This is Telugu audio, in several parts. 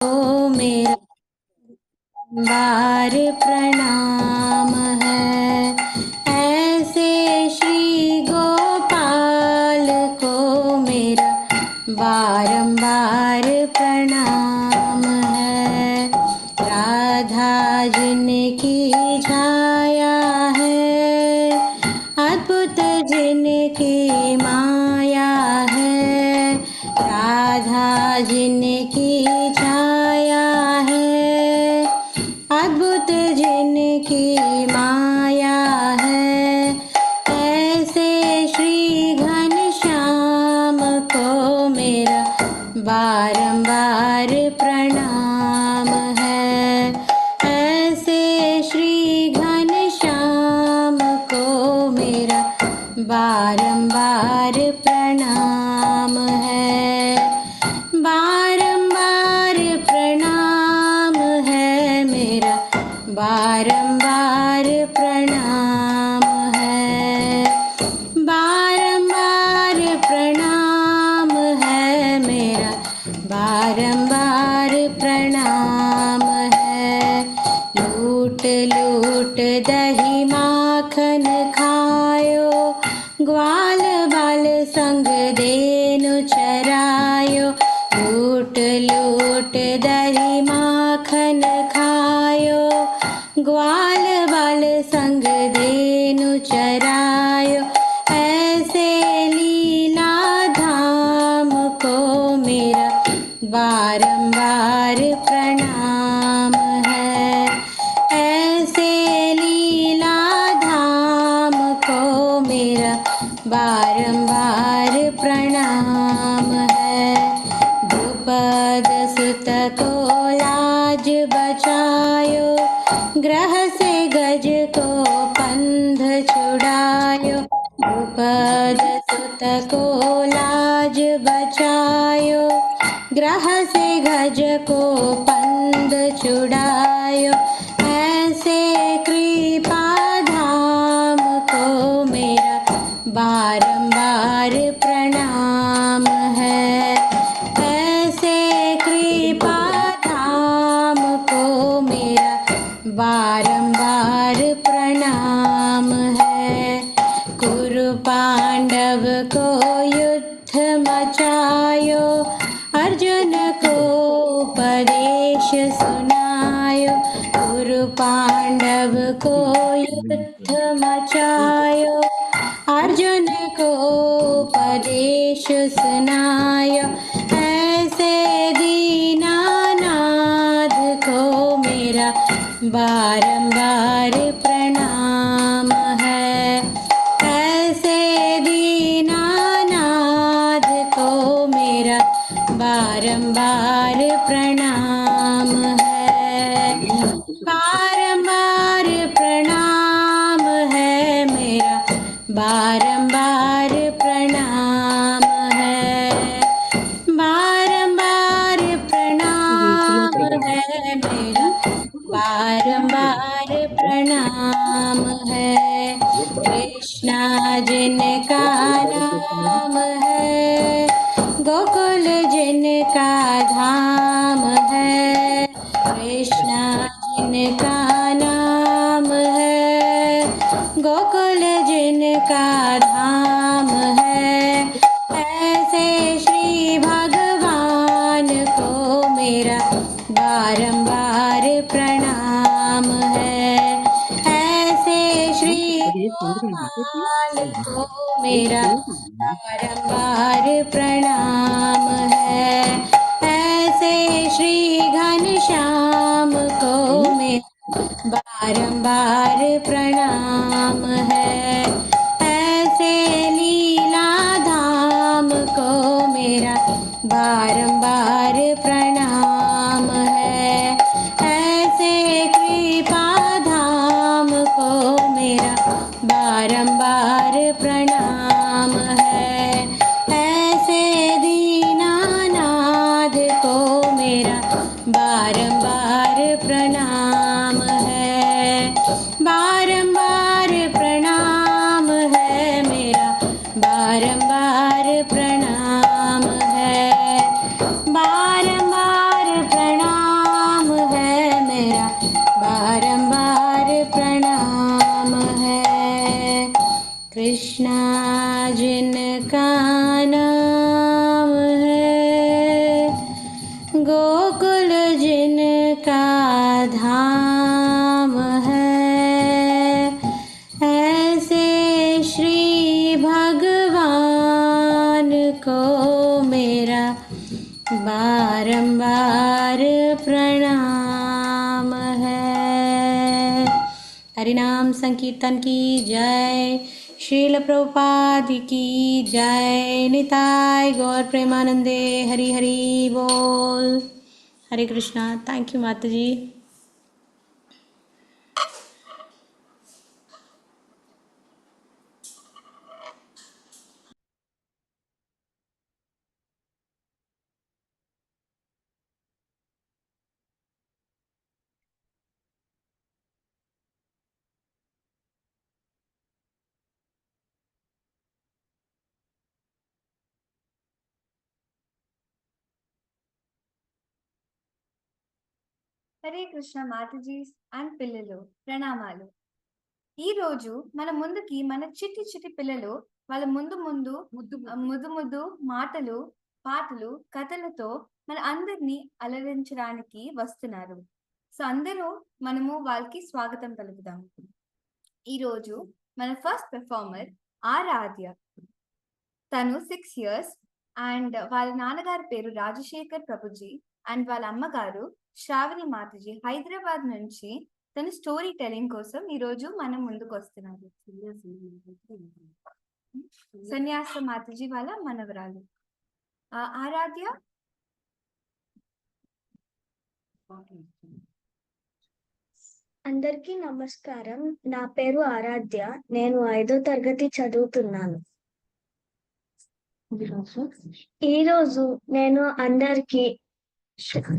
को मेरा बार प्रणाम है। ऐसे श्री गोपाल को मेरा बारंबार प्रणाम है। राधा जिनकी छाया है, अद्भुत जिनकी माया है। राधा जिनकी छाया है, अद्भुत जिनकी माया है। ऐसे श्री घनश्याम को मेरा बारंबार प्रणाम है। ऐसे श्री घनश्याम को मेरा बारंबार प्रणाम है। बारंबार प्रणाम है मेरा, बारंबार प्रणाम है। बारंबार प्रणाम है मेरा, बारंबार प्रणाम है। लूट लूट दही माखन खायो, ग्वाल बाल संग देनु चरायो। लूट लूट दही माखन खायो, ग्वाल बाल संग देनु चरायो। ऐसे लीला धाम को मेरा बारंबार प्रणाम है। ऐसे लीला धाम को मेरा बारंबार प्रणाम है। द्रुपद सुत को लाज बचायो, ग्रह से गज को पंध छुड़ायो। द्रुपद सुत को लाज बचायो, ग्रह से गज को पंध छुड़ायो। ऐसे कृपा धाम को मेरा बारंबार प्रणाम है। ऐसे कृपा धाम को मेरा बारंबार प्रणाम है। कुरु पांडव को युद्ध मचायो, अर्जुन को उपदेश सुनायो। कुरु पांडव को युद्ध मचायो, अर्जुन को उपदेश सुनायो। ऐसे दीनानाथ को मेरा बारंबार प्रणाम है। ऐसे दीनानाथ को मेरा बारंबार प्रणाम है। बारंबार प्रणाम है मेरा, बारंबार प्रणाम है। बारंबार प्रणाम है मेरा, बारंबार प्रणाम है। कृष्णा जिनका नाम है, गोकुल जिनका धाम है। कृष्णा जिनका नाम है, गोकुल जिनका धाम है। ऐसे श्री भगवान को मेरा बारंबार प्रणाम है। ऐसे श्री गोपाल को मेरा बारंबार प्रणाम है। ऐसे श्री घनश्याम को मेरा बारंबार प्रणाम है। ऐसे लीला धाम को मेरा बारंबार प्रणाम है। ऐसे कृपा धाम को मेरा बारंबार प्रणाम है। ऐसे दीनानाथ को मेरा बारंबार प्रणाम है। बारंबार प्रणाम है मेरा, बारंबार प्रणाम है। बारंबार प्रणाम गोकुल जिनका धाम है, ऐसे श्री भगवान को मेरा बारंबार प्रणाम है। हरिनाम संकीर्तन की जय। श्रील प्रभुपाद की जय। निताय गौर प्रेमानंदे। हरि हरि बोल। हरे कृष्णा। थैंक यू माता जी। హరే కృష్ణ మాతాజీ అండ్ పిల్లలు ప్రణామాలు. ఈ రోజు మన ముందుకి మన చిట్టి చిట్టి పిల్లలు వాళ్ళ ముందు ముద్దు మాటలు, పాటలు, కథలతో మన అందరినీ అలరించడానికి వస్తున్నారు. సో అందరూ మనము వాళ్ళకి స్వాగతం పలుకుదాం. ఈ రోజు మన ఫస్ట్ పెర్ఫార్మర్ ఆరాధ్య. తను 6 years అండ్ వాళ్ళ నాన్నగారి పేరు రాజశేఖర్ ప్రభుజీ అండ్ వాళ్ళ అమ్మగారు శ్రావణి మాతాజీ హైదరాబాద్ నుంచి తన స్టోరీ టెలింగ్ కోసం ఈ రోజు మనం ముందుకు వస్తున్నారు. సన్యాస మాతాజీ వాళ్ళ మనవరాలు ఆరాధ్య. అందరికీ నమస్కారం. నా పేరు ఆరాధ్య. నేను 5వ తరగతి చదువుతున్నాను. ఈరోజు నేను అందరికి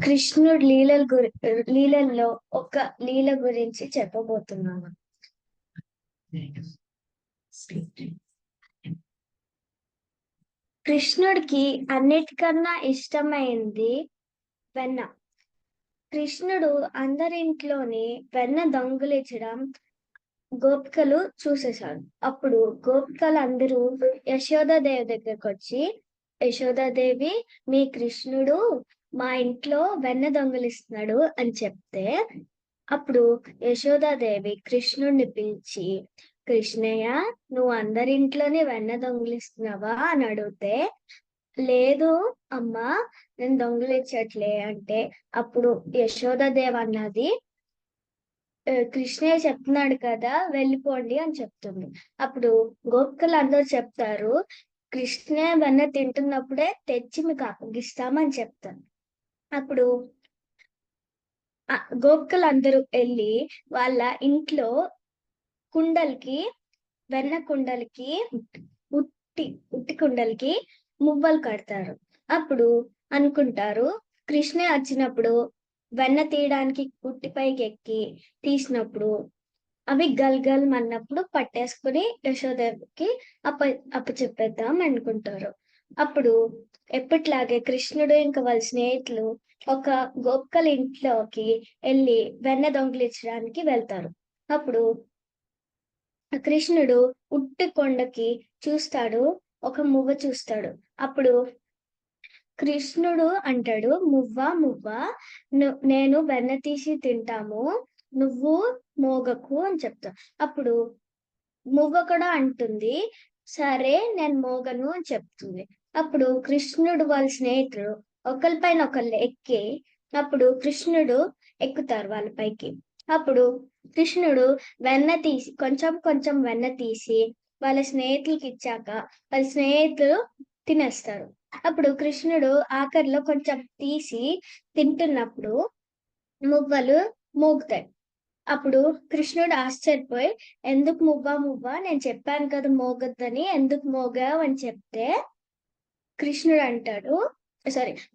కృష్ణుడి లీలల్లో ఒక లీల గురించి చెప్పబోతున్నాను. కృష్ణుడికి అన్నిటికన్నా ఇష్టమైంది వెన్న. కృష్ణుడు అందరింట్లోని వెన్న దొంగిలించడం గోపికలు చూసేశాడు. అప్పుడు గోపికలు అందరూ యశోదాదేవి దగ్గరకు వచ్చి, యశోదాదేవి, మీ కృష్ణుడు మా ఇంట్లో వెన్న దొంగిలిస్తున్నాడు అని చెప్తే, అప్పుడు యశోదాదేవి కృష్ణుడిని పిలిచి, కృష్ణయ్య, నువ్వు అందరింట్లోనే వెన్న దొంగిలిస్తున్నావా అని అడిగితే, లేదు అమ్మా, నేను దొంగిలించట్లే అంటే, అప్పుడు యశోదాదేవి అన్నది, కృష్ణయ్య చెప్తున్నాడు కదా, వెళ్ళిపోండి అని చెప్తుంది. అప్పుడు గోపికలు అందరూ చెప్తారు, కృష్ణయ్య వెన్న తింటున్నప్పుడే తెచ్చి మీకు అప్పగిస్తామని చెప్తారు. అప్పుడు గోపికలు అందరూ వెళ్ళి వాళ్ళ ఇంట్లో కుండలకి, వెన్న కుండలకి, ఉట్టి కుండలకి మువ్వలు కడతారు. అప్పుడు అనుకుంటారు, కృష్ణయ్య వచ్చినప్పుడు వెన్న తీయడానికి ఉట్టిపైకి ఎక్కి తీసినప్పుడు అవి గల్గల్ అన్నప్పుడు పట్టేసుకుని యశోదేవికి అప్పచెప్పేద్దాం అనుకుంటారు. అప్పుడు ఎప్పటిలాగే కృష్ణుడు ఇంకా వాళ్ళ స్నేహితులు ఒక గోపికల ఇంట్లోకి వెళ్ళి వెన్న దొంగిలించడానికి వెళ్తారు. అప్పుడు కృష్ణుడు ఉట్టి కొండకి చూస్తాడు, ఒక మువ్వ చూస్తాడు. అప్పుడు కృష్ణుడు అంటాడు, మువ్వ నేను వెన్న తీసి తింటాము, నువ్వు మోగకు అని చెప్తా. అప్పుడు మువ్వ కూడా అంటుంది, సరే నేను మోగను అని చెప్తుంది. అప్పుడు కృష్ణుడు వాళ్ళ స్నేహితుడు ఒకరిపైన ఒకళ్ళు ఎక్కి, అప్పుడు కృష్ణుడు ఎక్కుతారు వాళ్ళ పైకి. అప్పుడు కృష్ణుడు వెన్న తీసి కొంచెం వెన్న తీసి వాళ్ళ స్నేహితులకి ఇచ్చాక వాళ్ళ స్నేహితులు తినేస్తారు. అప్పుడు కృష్ణుడు ఆఖరిలో కొంచెం తీసి తింటున్నప్పుడు మువ్వలు మోగుతాయి. అప్పుడు కృష్ణుడు ఆశ్చర్యపోయి, ఎందుకు మువ్వ నేను చెప్పాను కదా మోగొద్దని, ఎందుకు మోగావు అని చెప్తే, కృష్ణుడు అంటాడు,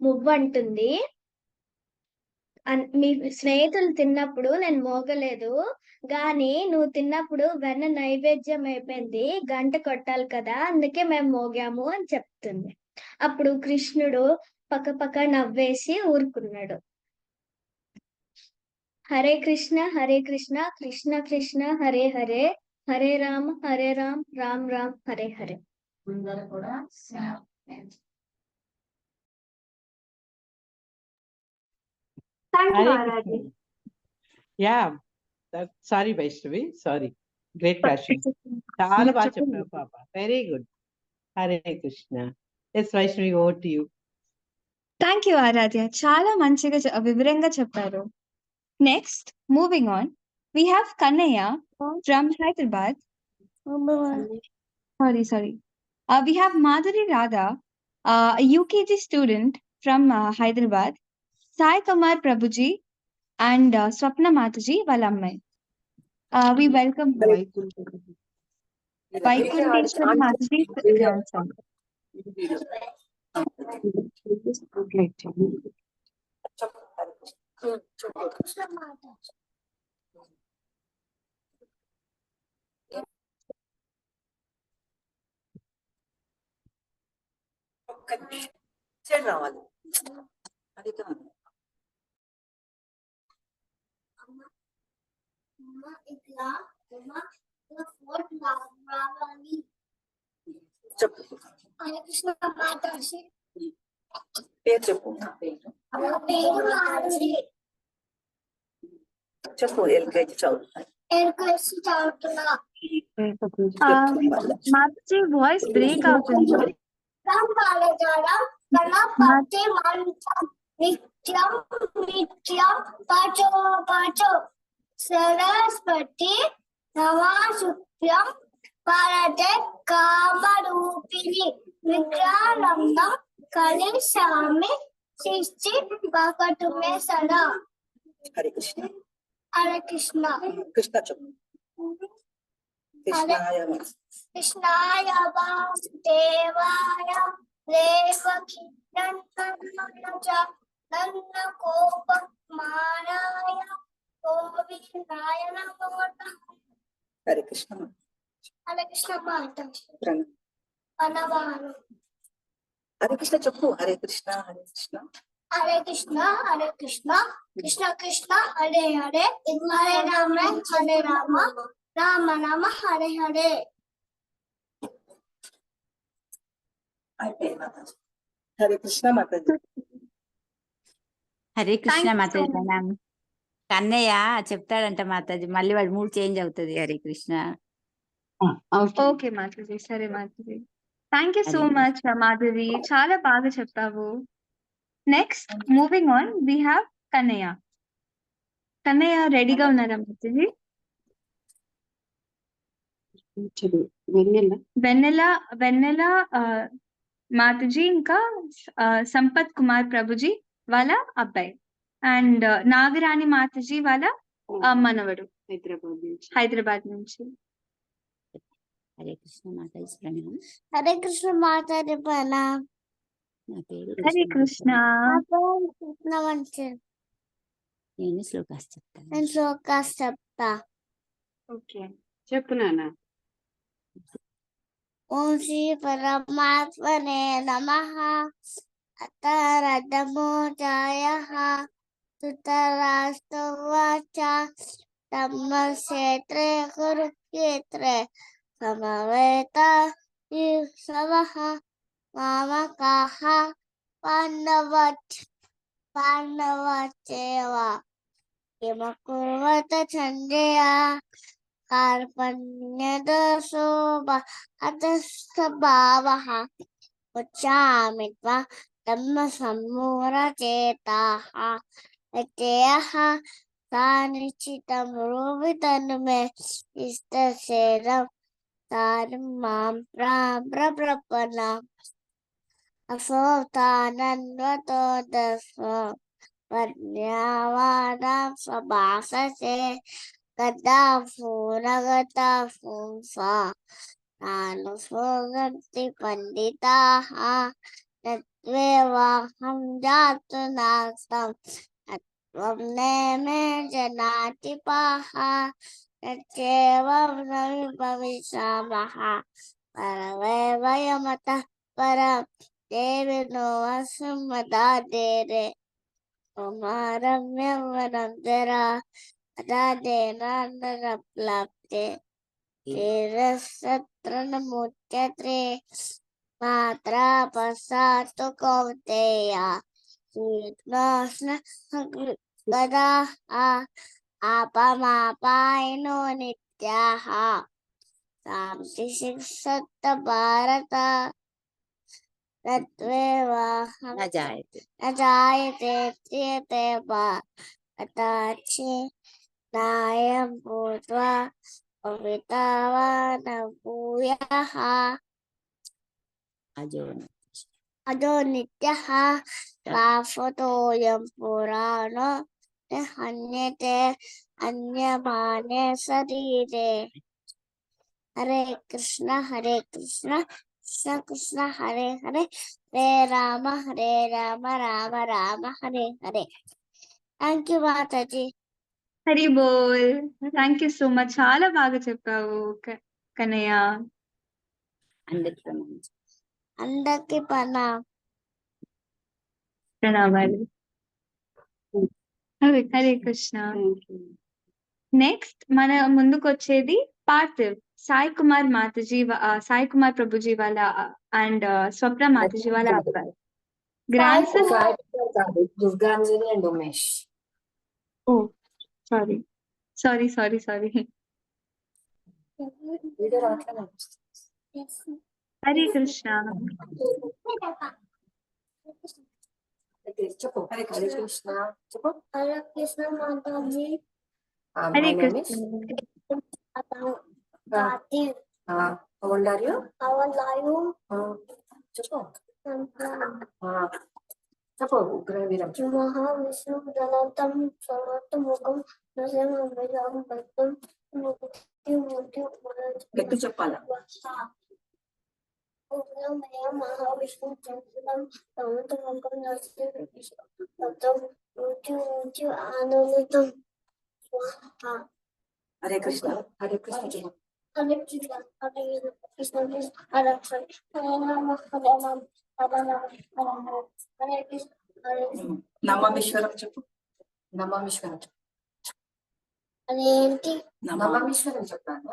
మువ్వ అంటుంది, మీ స్నేహితులు తిన్నప్పుడు నేను మోగలేదు, గాని నువ్వు తిన్నప్పుడు వెన్న నైవేద్యం అయిపోయింది, గంట కొట్టాలి కదా, అందుకే మేము మోగాము అని చెప్తుంది. అప్పుడు కృష్ణుడు పక్క నవ్వేసి ఊరుకున్నాడు. Hare Krishna Krishna Krishna Hare Hare, Hare Rama Rama Rama Hare Hare. Thank you Hare Aradhya. Krishna. Yeah, sorry Vaishnavi, sorry. Great question. చాలా బాగా చెప్పావు పాప. Very good. Hare Krishna. Yes, Vaishnavi, over to you. Thank you Aradhya, చాలా మంచిగా వివరంగా చెప్పారు. Next moving on, we have Kannaya from Hyderabad. Sorry. We have Madhuri Radha, a UKG student from Hyderabad, Sai Kumar Prabhuji and Swapna Mataji వాళ్ళ అమ్మాయి. We welcome Vaikunteshwara Mataji grandson. రావాలి అది కాదు. చెప్పు పేరు చెప్పు. చెప్పు. ఎల్కేజీ చదువుతున్నా. Mataji voice break అవుతుంది. నిత్యం నిత్యం పచో పచో సరస్వతి నమశుభ్యం పరతే కామరూపిణి విద్యానందం కలిశామి శిష్టి పకటుమే సదా. హరే కృష్ణ. హరే కృష్ణ. కృష్ణ చెప్పు. కృష్ణాయ వాసుదేవాయ దేవకి నన్న కోప మానాయ గోవిందాయ నమో. హరే కృష్ణ. హరే కృష్ణ మాట ప్రణవాలు. హరే కృష్ణ చెప్పు. Hare Krishna. Hare Krishna. Hare Krishna. Hare Krishna. Krishna Krishna Hare Hare. Hare Rama Hare Rama Rama Rama Hare Hare. Hare Krishna Mataji. Hare Krishna Thank you so Mataji much. ప్రణామం. కన్నయ్య చెప్తాడంట మాతాజీ, మళ్ళీ వాడు మూడు చేంజ్ అవుతుంది. హరే కృష్ణ. ఓకే మాధురి, సరే Madhuri. Thank you so Hare much Madhuri, చాలా బాగా చెప్పావు. Next moving on, we have Kannayya. Kannayya రెడీగా ఉన్నారా మాధురి? వెన్నెల మాతాజీ ఇంకా సంపత్ కుమార్ ప్రభుజీ వాళ్ళ అబ్బాయి, అండ్ నాగరాణి మాతాజీ వాళ్ళ మనవడు హైదరాబాద్ నుంచి. హరే కృష్ణ మాతాజీ ప్రణామం. హరే కృష్ణ మాతాజీ ప్రణామం. నా పేరు హరే కృష్ణ. నేను శ్లోకాస్ చెప్తాను. నేను శ్లోకాస్ చెప్తా. ఓకే చెప్పు నాన్న. ఓం శ్రీ పరమాత్మనే నమః. అత రథమోజాయః ధృతరాష్ట్రోవాచ ధమ్మక్షేత్రే కురుక్షేత్రే సమవేతాయుత్సవః మామకాః పాండవశ్చైవ కిమకుర్వత సంజయ కార్పణ్యదోషో హతస్వభావః ఉచ్చామి త్వా ధమ్మసమ్మూఢచేతాః యతేహ సానిశ్చితం రూపితను మే ఇష్టశేరం తారం మాం ప్రపన్నం అసోతానన్వతో దస్వ వర్ణ్యవాదాం స్వభాససే గదా పూనగతా పుంసా నాను స్వగంతి పండితాః నత్వేవాహం జాతు నాస్తం నత్వం నేమే జనాతి పాః నత్యేవం న విభవిష్యామః పరమే వయమతః పరం దేవినో అసమ్మదాదేరే కుమారమ్యం వనం జరా అదాదేనాప్లప్తే తీరసత్రనముచ్యతే మాత్రా పశ్చాత్తు కౌంతేయ శ్రీకృష్ణ గదా ఆపమాపాయనో నిత్యాః శాంతి శిక్షత భారత తత్వేవ न जायते न जायते త్రియతే వా అతాచి నాయం భూత్వా అవితావా న భూయః अजो అదో నిత్యః శాశ్వతోయం పురాణో న హన్యతే అన్యమానే శరీరే. హరే కృష్ణ కృష్ణ కృష్ణ హరే హరే రామ రామ రామ హరే హరే. Thank you Mataji. హరి బోల్. Thank you so much. చాలా బాగా చెప్పావు కన్నయ్య. అందరికి ప్రణామాలు. హరే కృష్ణ. నెక్స్ట్ మన ముందుకు వచ్చేది పార్థివ్. సాయి కుమార్ మాతాజీ సాయి కుమార్ ప్రభుజీ వాళ్ళ అండ్ స్వప్న మాతాజీ వాళ్ళ అబ్బాయి. Grandson. Durganjali and Umesh. Oh sorry. Video రావట్లేదు. హరే కృష్ణ. చెప్పు. హరే కృష్ణ చెప్పు. Hare Krishna Mataji. Hare My name is Parthiv. how old are you? అవలాయు చెప్పు. చెప్పు. ఉగ్రవీరం. మహావిష్ణు ధనంతం సమర్థముఖం నరసింహం భక్తం గట్టి చెప్పాలా? మహావిష్ణు చంద్రం సమర్థముఖం నరసింహం మృత్యు ఆనందితం. హరే కృష్ణ. హరే కృష్ణ చెప్పు. హరే కృష్ణ హరే కృష్ణ హరే హరే రామ హరే రామ హరే రామ హరే కృష్ణ హరే కృష్ణ. నమామీశ్వరం చెప్పు. నమామీశ్వరం చెప్పు. అదేంటి? నమామీశ్వరం చెప్పాను.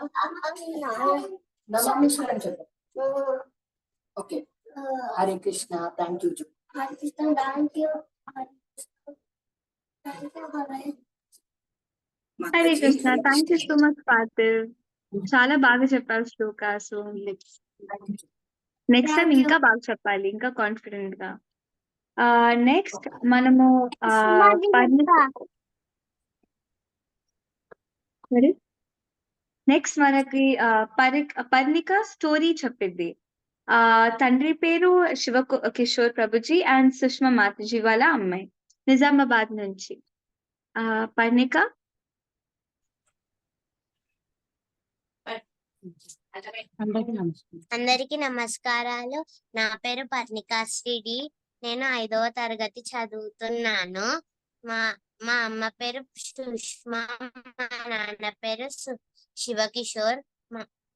నమామీశ్వరం చెప్పు. Okay. Hare Krishna thank you చెప్పు. Hare Krishna thank you. Hare Krishna. Thank you so much Parthiv. చాలా బాగా చెప్పారు శ్లోకాసు. నెక్స్ట్ టైం ఇంకా బాగా చెప్పాలి, ఇంకా కాన్ఫిడెంట్ గా. నెక్స్ట్ మనము నెక్స్ట్ మనకి పర్ణిక స్టోరీ చెప్పింది. తండ్రి పేరు కిషోర్ ప్రభుజీ అండ్ సుష్మా మాతాజీ వాళ్ళ అమ్మాయి, నిజామాబాద్ నుంచి. పర్ణిక. అందరికి నమస్కారాలు. నా పేరు పర్ణికా శ్రీడి. నేను 5వ తరగతి చదువుతున్నాను. మా అమ్మ పేరు సుష్మా, మా నాన్న పేరు శివకిషోర్.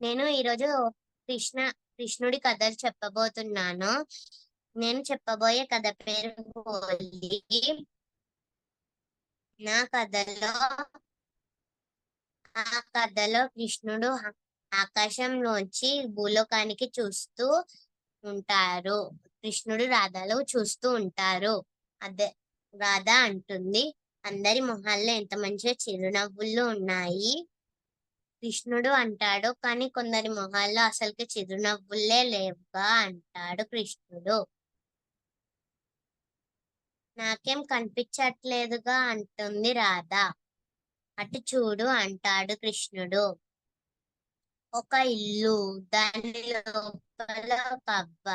నేను ఈరోజు కృష్ణుడి కథలు చెప్పబోతున్నాను. నేను చెప్పబోయే కథ పేరు హోలీ. ఆ కథలో కృష్ణుడు ఆకాశంలోంచి భూలోకానికి చూస్తూ ఉంటారు. కృష్ణుడు రాధలో చూస్తూ ఉంటారు. అదే రాధ అంటుంది, అందరి మొహాల్లో ఎంత మంచిగా చిరునవ్వులు ఉన్నాయి. కృష్ణుడు అంటాడు, కానీ కొందరి మొహాల్లో అసలుకి చిరునవ్వులే లేవుగా అంటాడు కృష్ణుడు. నాకేం కనిపించట్లేదుగా అంటుంది రాధ. అటు చూడు అంటాడు కృష్ణుడు. ఒక ఇల్లు, దాని లోపల ఒక అబ్బ.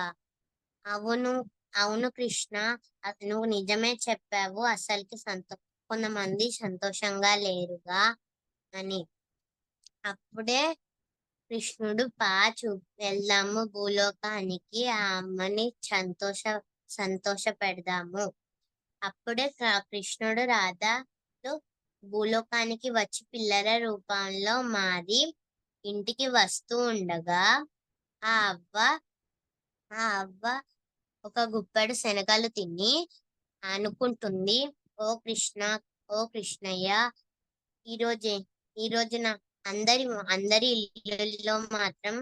అవును కృష్ణ, నువ్వు నిజమే చెప్పావు. అసలుకి కొంతమంది సంతోషంగా లేరుగా అని. అప్పుడే కృష్ణుడు వెళ్దాము భూలోకానికి, ఆ అమ్మని సంతోష పెడదాము. అప్పుడే కృష్ణుడు రాధలు భూలోకానికి వచ్చి పిల్లల రూపంలో మారి ఇంటికి వస్తూ ఉండగా ఆ అవ్వ ఒక గుప్పెడు శనగలు తిని అనుకుంటుంది, ఓ కృష్ణయ్య, ఈ రోజున అందరి ఇళ్ళల్లో మాత్రం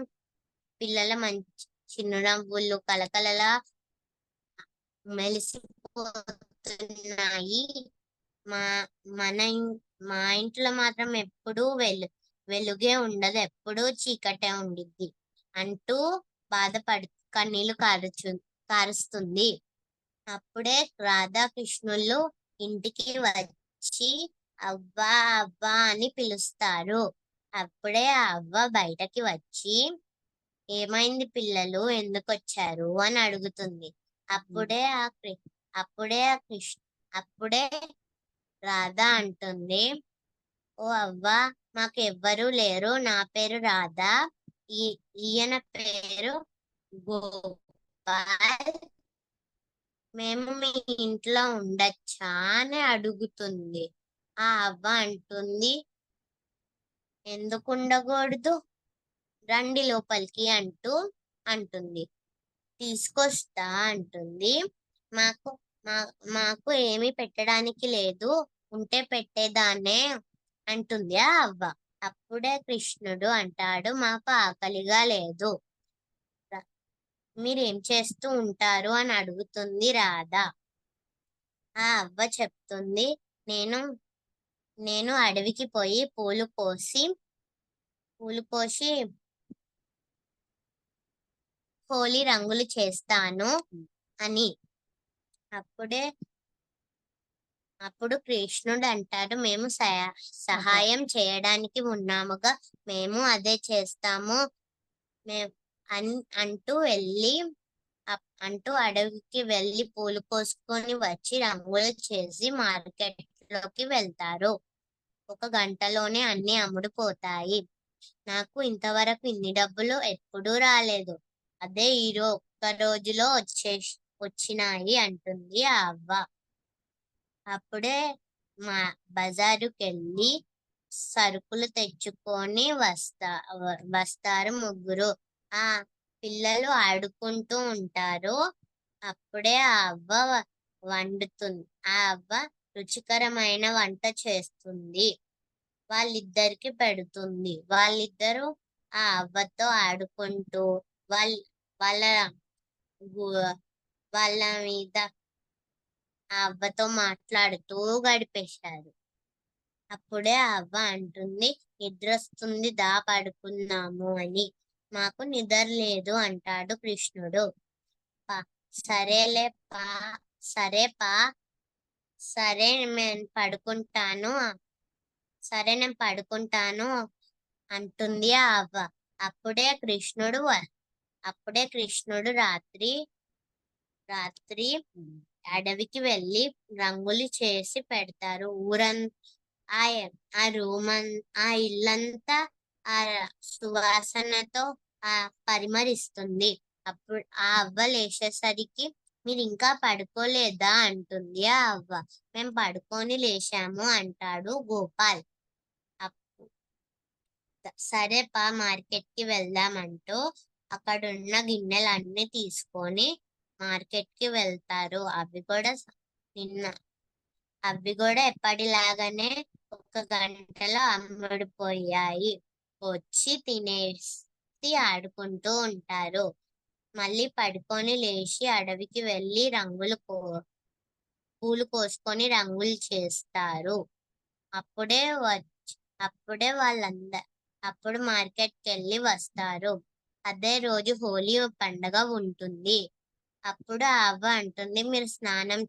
పిల్లల మంచి చిరునవ్వులు కలకలలా మెలిసిపోతున్నాయి. మా మన మా ఇంట్లో మాత్రం ఎప్పుడూ వెలుగే ఉండదు, ఎప్పుడూ చీకటే ఉండిద్ది అంటూ కన్నీళ్లు కారుస్తుంది. అప్పుడే రాధాకృష్ణులు ఇంటికి వచ్చి అవ్వా అవ్వా అని పిలుస్తారు. అప్పుడే ఆ అవ్వ బయటకి వచ్చి ఏమైంది పిల్లలు, ఎందుకు వచ్చారు అని అడుగుతుంది. అప్పుడే రాధ అంటుంది, ఓ అవ్వ, మాకు ఎవ్వరూ లేరు, నా పేరు రాధ, ఈయన పేరు గోపాల్, మేము మీ ఇంట్లో ఉండొచ్చా అని అడుగుతుంది. ఆ అవ్వ అంటుంది, ఎందుకు ఉండకూడదు, రండి లోపలికి అంటుంది. తీసుకొస్తా అంటుంది. మాకు ఏమీ పెట్టడానికి లేదు, ఉంటే పెట్టేదాన్నే అంటుంది ఆ అవ్వ. అప్పుడే కృష్ణుడు అంటాడు, మాకు ఆకలిగా లేదు, మీరేం చేస్తూ ఉంటారు అని అడుగుతుంది రాధ. ఆ అవ్వ చెప్తుంది, నేను అడవికి పోయి పూలు కోసి హోలీ రంగులు చేస్తాను అని. అప్పుడు కృష్ణుడు అంటాడు, మేము సహాయం చేయడానికి ఉన్నాముగా, మేము అదే చేస్తాము అంటూ అడవికి వెళ్ళి పూలు కోసుకొని వచ్చి రంగులు చేసి మార్కెట్ లోకి వెళ్తారు. 1 గంటలోనే అన్ని అమ్ముడుపోతాయి. నాకు ఇంతవరకు ఇన్ని డబ్బులు ఎప్పుడూ రాలేదు, అదే ఒక్క రోజులో వచ్చినాయి అంటుంది ఆ అవ్వ. అప్పుడే బజారుకెళ్ళి సరుకులు తెచ్చుకొని వస్తారు ముగ్గురు. ఆ పిల్లలు ఆడుకుంటూ ఉంటారు. అప్పుడే ఆ అవ్వ రుచికరమైన వంట చేస్తుంది, వాళ్ళిద్దరికి పెడుతుంది. వాళ్ళిద్దరూ ఆ అవ్వతో ఆడుకుంటూ వాళ్ళ మీద ఆ అవ్వతో మాట్లాడుతూ గడిపేశారు. అప్పుడే ఆ అవ్వ అంటుంది, నిద్రొస్తుంది, దా పడుకుందాము అని. మాకు నిద్ర లేదు అంటాడు కృష్ణుడు. సరేలే పా సరే నేను పడుకుంటాను అంటుంది ఆ అవ్వ. అప్పుడే కృష్ణుడు రాత్రి అడవికి వెళ్ళి రంగులు చేసి పెడతారు. ఆ ఇల్లంతా ఆ సువాసనతో పరిమరిస్తుంది. అప్పుడు ఆ అవ్వ లేచేసరికి, మీరు ఇంకా పడుకోలేదా అంటుంది ఆ అవ్వ. మేము పడుకొని లేచాము అంటాడు గోపాల్. సరే పా మార్కెట్ కి వెళ్దామంటూ అక్కడున్న గిన్నెలన్నీ తీసుకొని మార్కెట్ కి వెళ్తారు. అవి కూడా ఎప్పటిలాగానే 1 గంటలో అమ్ముడుపోయాయి. వచ్చి తినేసి ఆడుకుంటూ ఉంటారు. మళ్ళీ పడుకొని లేచి అడవికి వెళ్ళి పూలు కోసుకొని రంగులు చేస్తారు. అప్పుడు మార్కెట్కి వెళ్ళి వస్తారు. అదే రోజు హోలీ పండగ ఉంటుంది. అప్పుడు ఆ అవ్వ అంటుంది, మీరు స్నానం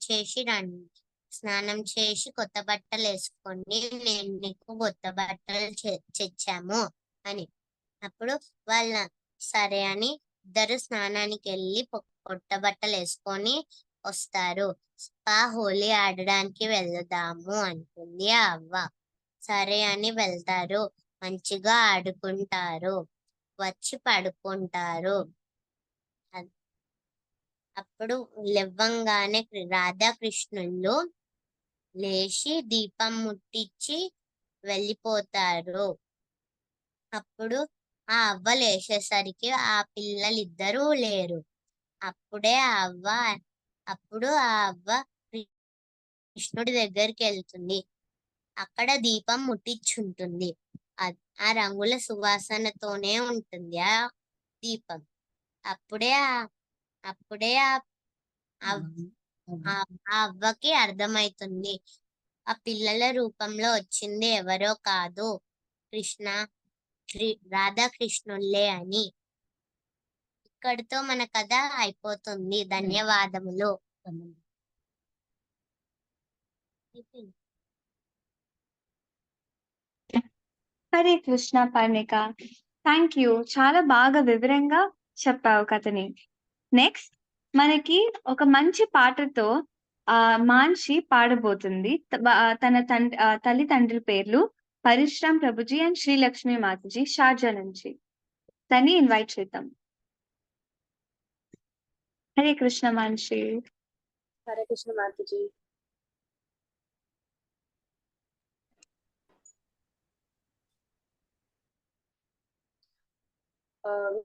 చేసి కొత్త బట్టలు వేసుకోండి, నేను నీకు కొత్త బట్టలు తెచ్చాము అని. అప్పుడు సరే అని ఇద్దరు స్నానానికి వెళ్ళి కొత్త బట్టలు వేసుకొని వస్తారు. హోలీ ఆడడానికి వెళ్దాము అంటుంది ఆ అవ్వ. సరే అని వెళ్తారు. మంచిగా ఆడుకుంటారు, వచ్చి పడుకుంటారు. అప్పుడు లేవంగానే రాధాకృష్ణులు లేచి దీపం ముట్టించి వెళ్ళిపోతారు. అప్పుడు ఆ అవ్వ లేచేసరికి ఆ పిల్లలిద్దరూ లేరు. అప్పుడు ఆ అవ్వ కృష్ణుడి దగ్గరికి వెళ్తుంది. అక్కడ దీపం ముట్టించుంటుంది. ఆ రంగుల సువాసనతోనే ఉంటుంది ఆ దీపం. అప్పుడే ఆ అవ్వకి అర్థమవుతుంది, ఆ పిల్లల రూపంలో వచ్చింది ఎవరో కాదు, కృష్ణ రాధాకృష్ణుల్లే అని. ఇక్కడితో మన కథ అయిపోతుంది. ధన్యవాదములు. Hare Krishna Parnika, thank you. చాలా బాగా వివరంగా చెప్పావు కథని. నెక్స్ట్ మనకి ఒక మంచి పాటతో మాన్షి పాడబోతుంది. తన తల్లిదండ్రుల పేర్లు పరిశ్రమ్ ప్రభుజీ అండ్ శ్రీలక్ష్మి మాతాజీ, షార్జా నుంచి. దాన్ని ఇన్వైట్ చేద్దాం. హరే కృష్ణ మాన్షి. హరే కృష్ణ మాతాజీ.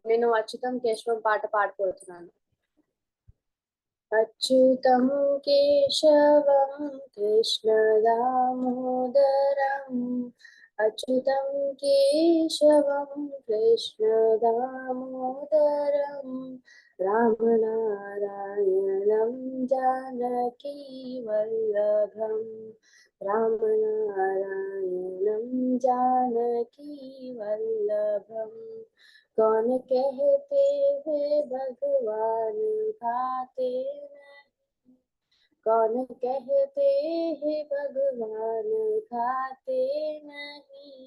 నేను అచ్యుతం కేశవం పాట పాడిపోతున్నాను. అచ్యుతం కేశవం కృష్ణ దామోదరం, అచ్యుతం కేశవం కృష్ణ దామోదరం, రామనారాయణం జానకీ వల్లభం, रामनारायणं जानकी वल्लभम। कौन कहते हैं भगवान खाते नहीं, कौन कहते हैं भगवान खाते नहीं,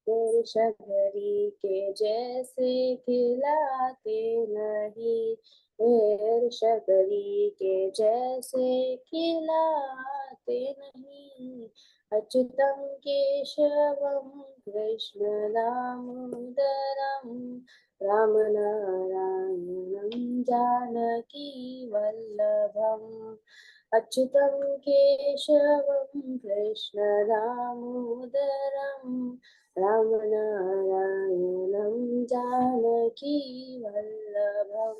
फिर शबरी के जैसे खिलाते नहीं, फिर शबरी के जैसे खिलाते नहीं। अच्युतं केशवं कृष्ण दामोदरं, रामनारायणं जानकी वल्लभम। अच्युतं केशवं कृष्ण दामोदरं, रामनारायणं जानकी वल्लभम।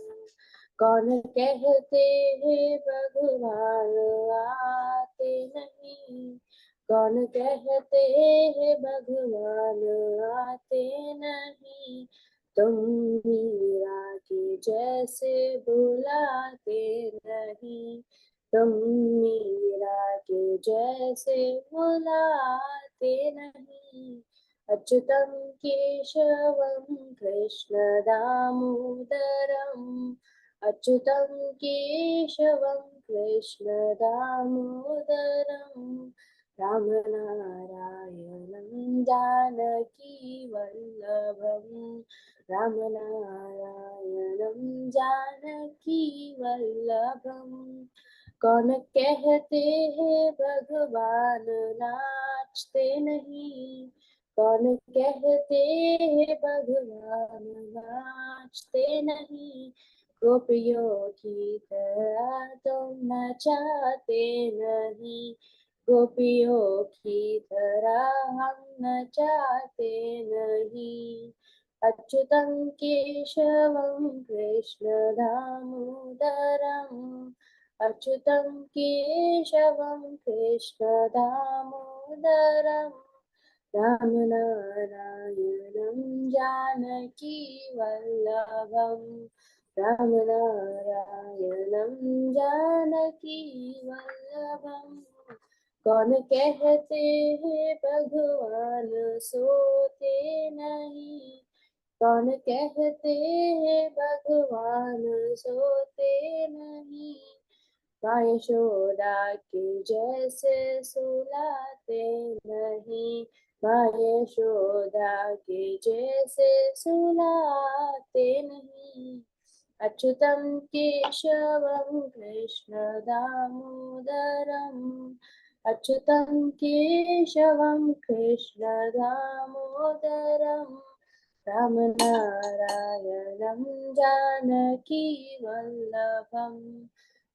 कौन कहते हैं भगवान आते नहीं, कौन कहते हैं भगवान आते नहीं, तुम मीरा के जैसे बुलाते नहीं, तुम मीरा के जैसे बुलाते नहीं। अच्युतं केशवं कृष्ण दामोदरं, अच्युतं केशवं कृष्ण दामोदरं, रामनारायणं जानकी वल्लभं, रामनारायणं जानकी वल्लभं। कौन कहते हैं भगवान नाचते नहीं, कौन कहते हैं भगवान नाचते नहीं, गोपियों की तरह तुम नचाते नहीं, गोपियों की तरह हम नचाते नहीं। अच्युतं केशवं कृष्ण दामोदरं, अच्युतं केशवं कृष्ण दामोदरं, रामनारायणं जानकी वल्लभं, रामनारायणं जानकी वल्लभं। कौन कहते हैं भगवान सोते नहीं, कौन कहते हैं भगवान सोते नहीं, माँ यशोदा के जैसे सुलाते नहीं, माँ यशोदा के जैसे सुलाते नहीं। अच्युतं केशवं कृष्ण दामोदरं, अच्युतं केशवं कृष्ण दामोदरं, रामनारायणं जानकी वल्लभं,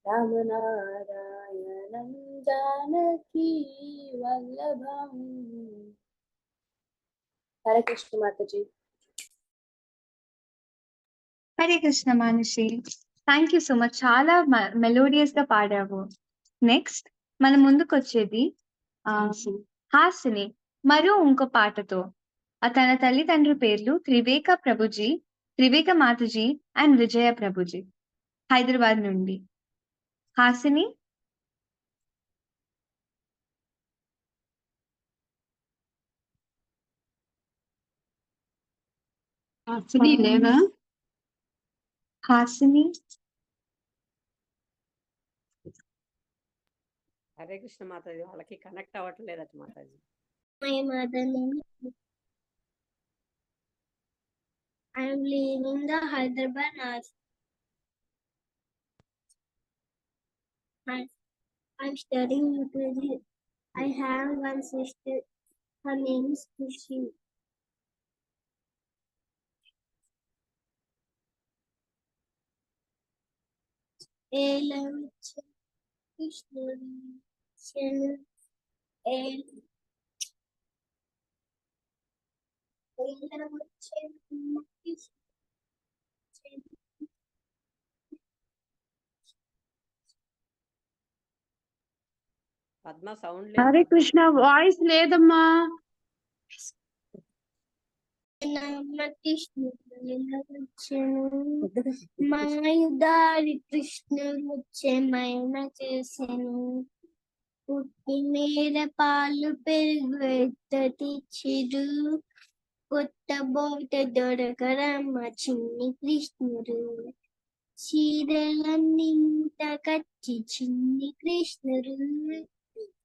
रामनारायणं जानकी वल्लभं। हरे कृष्ण माताजी। Hare Krishna Manushi, thank you so much. చాలా మెలోడియస్ గా పాడావు. నెక్స్ట్ మన ముందుకు వచ్చేది హాసిని మరియు ఇంకో పాటతో. తన తల్లిదండ్రుల పేర్లు త్రివేక ప్రభుజీ, త్రివేక మాతాజీ అండ్ విజయ ప్రభుజీ, హైదరాబాద్ నుండి. హాసిని. లేదా హాసిని హరే కృష్ణ మాతాజీ వాళ్ళకి కనెక్ట్ అవ్వట్లేదట Mataji. My mother name I am leaving the Hyderabad as I'm studying UKG. I have one sister. Her name is Kushi. Padma sound Hare లేదు. కృష్ణ వాయిస్ లేదమ్మా. మాయుదారి కృష్ణుడు వచ్చే మైన చేసెను పుట్టి మీద పాలు పెరుగు ఎత్తటిచ్చిడు కొత్త బోట దొరకరమ్మ చిన్ని కృష్ణుడు చీరలన్నీ మూట కచ్చి చిన్ని కృష్ణుడు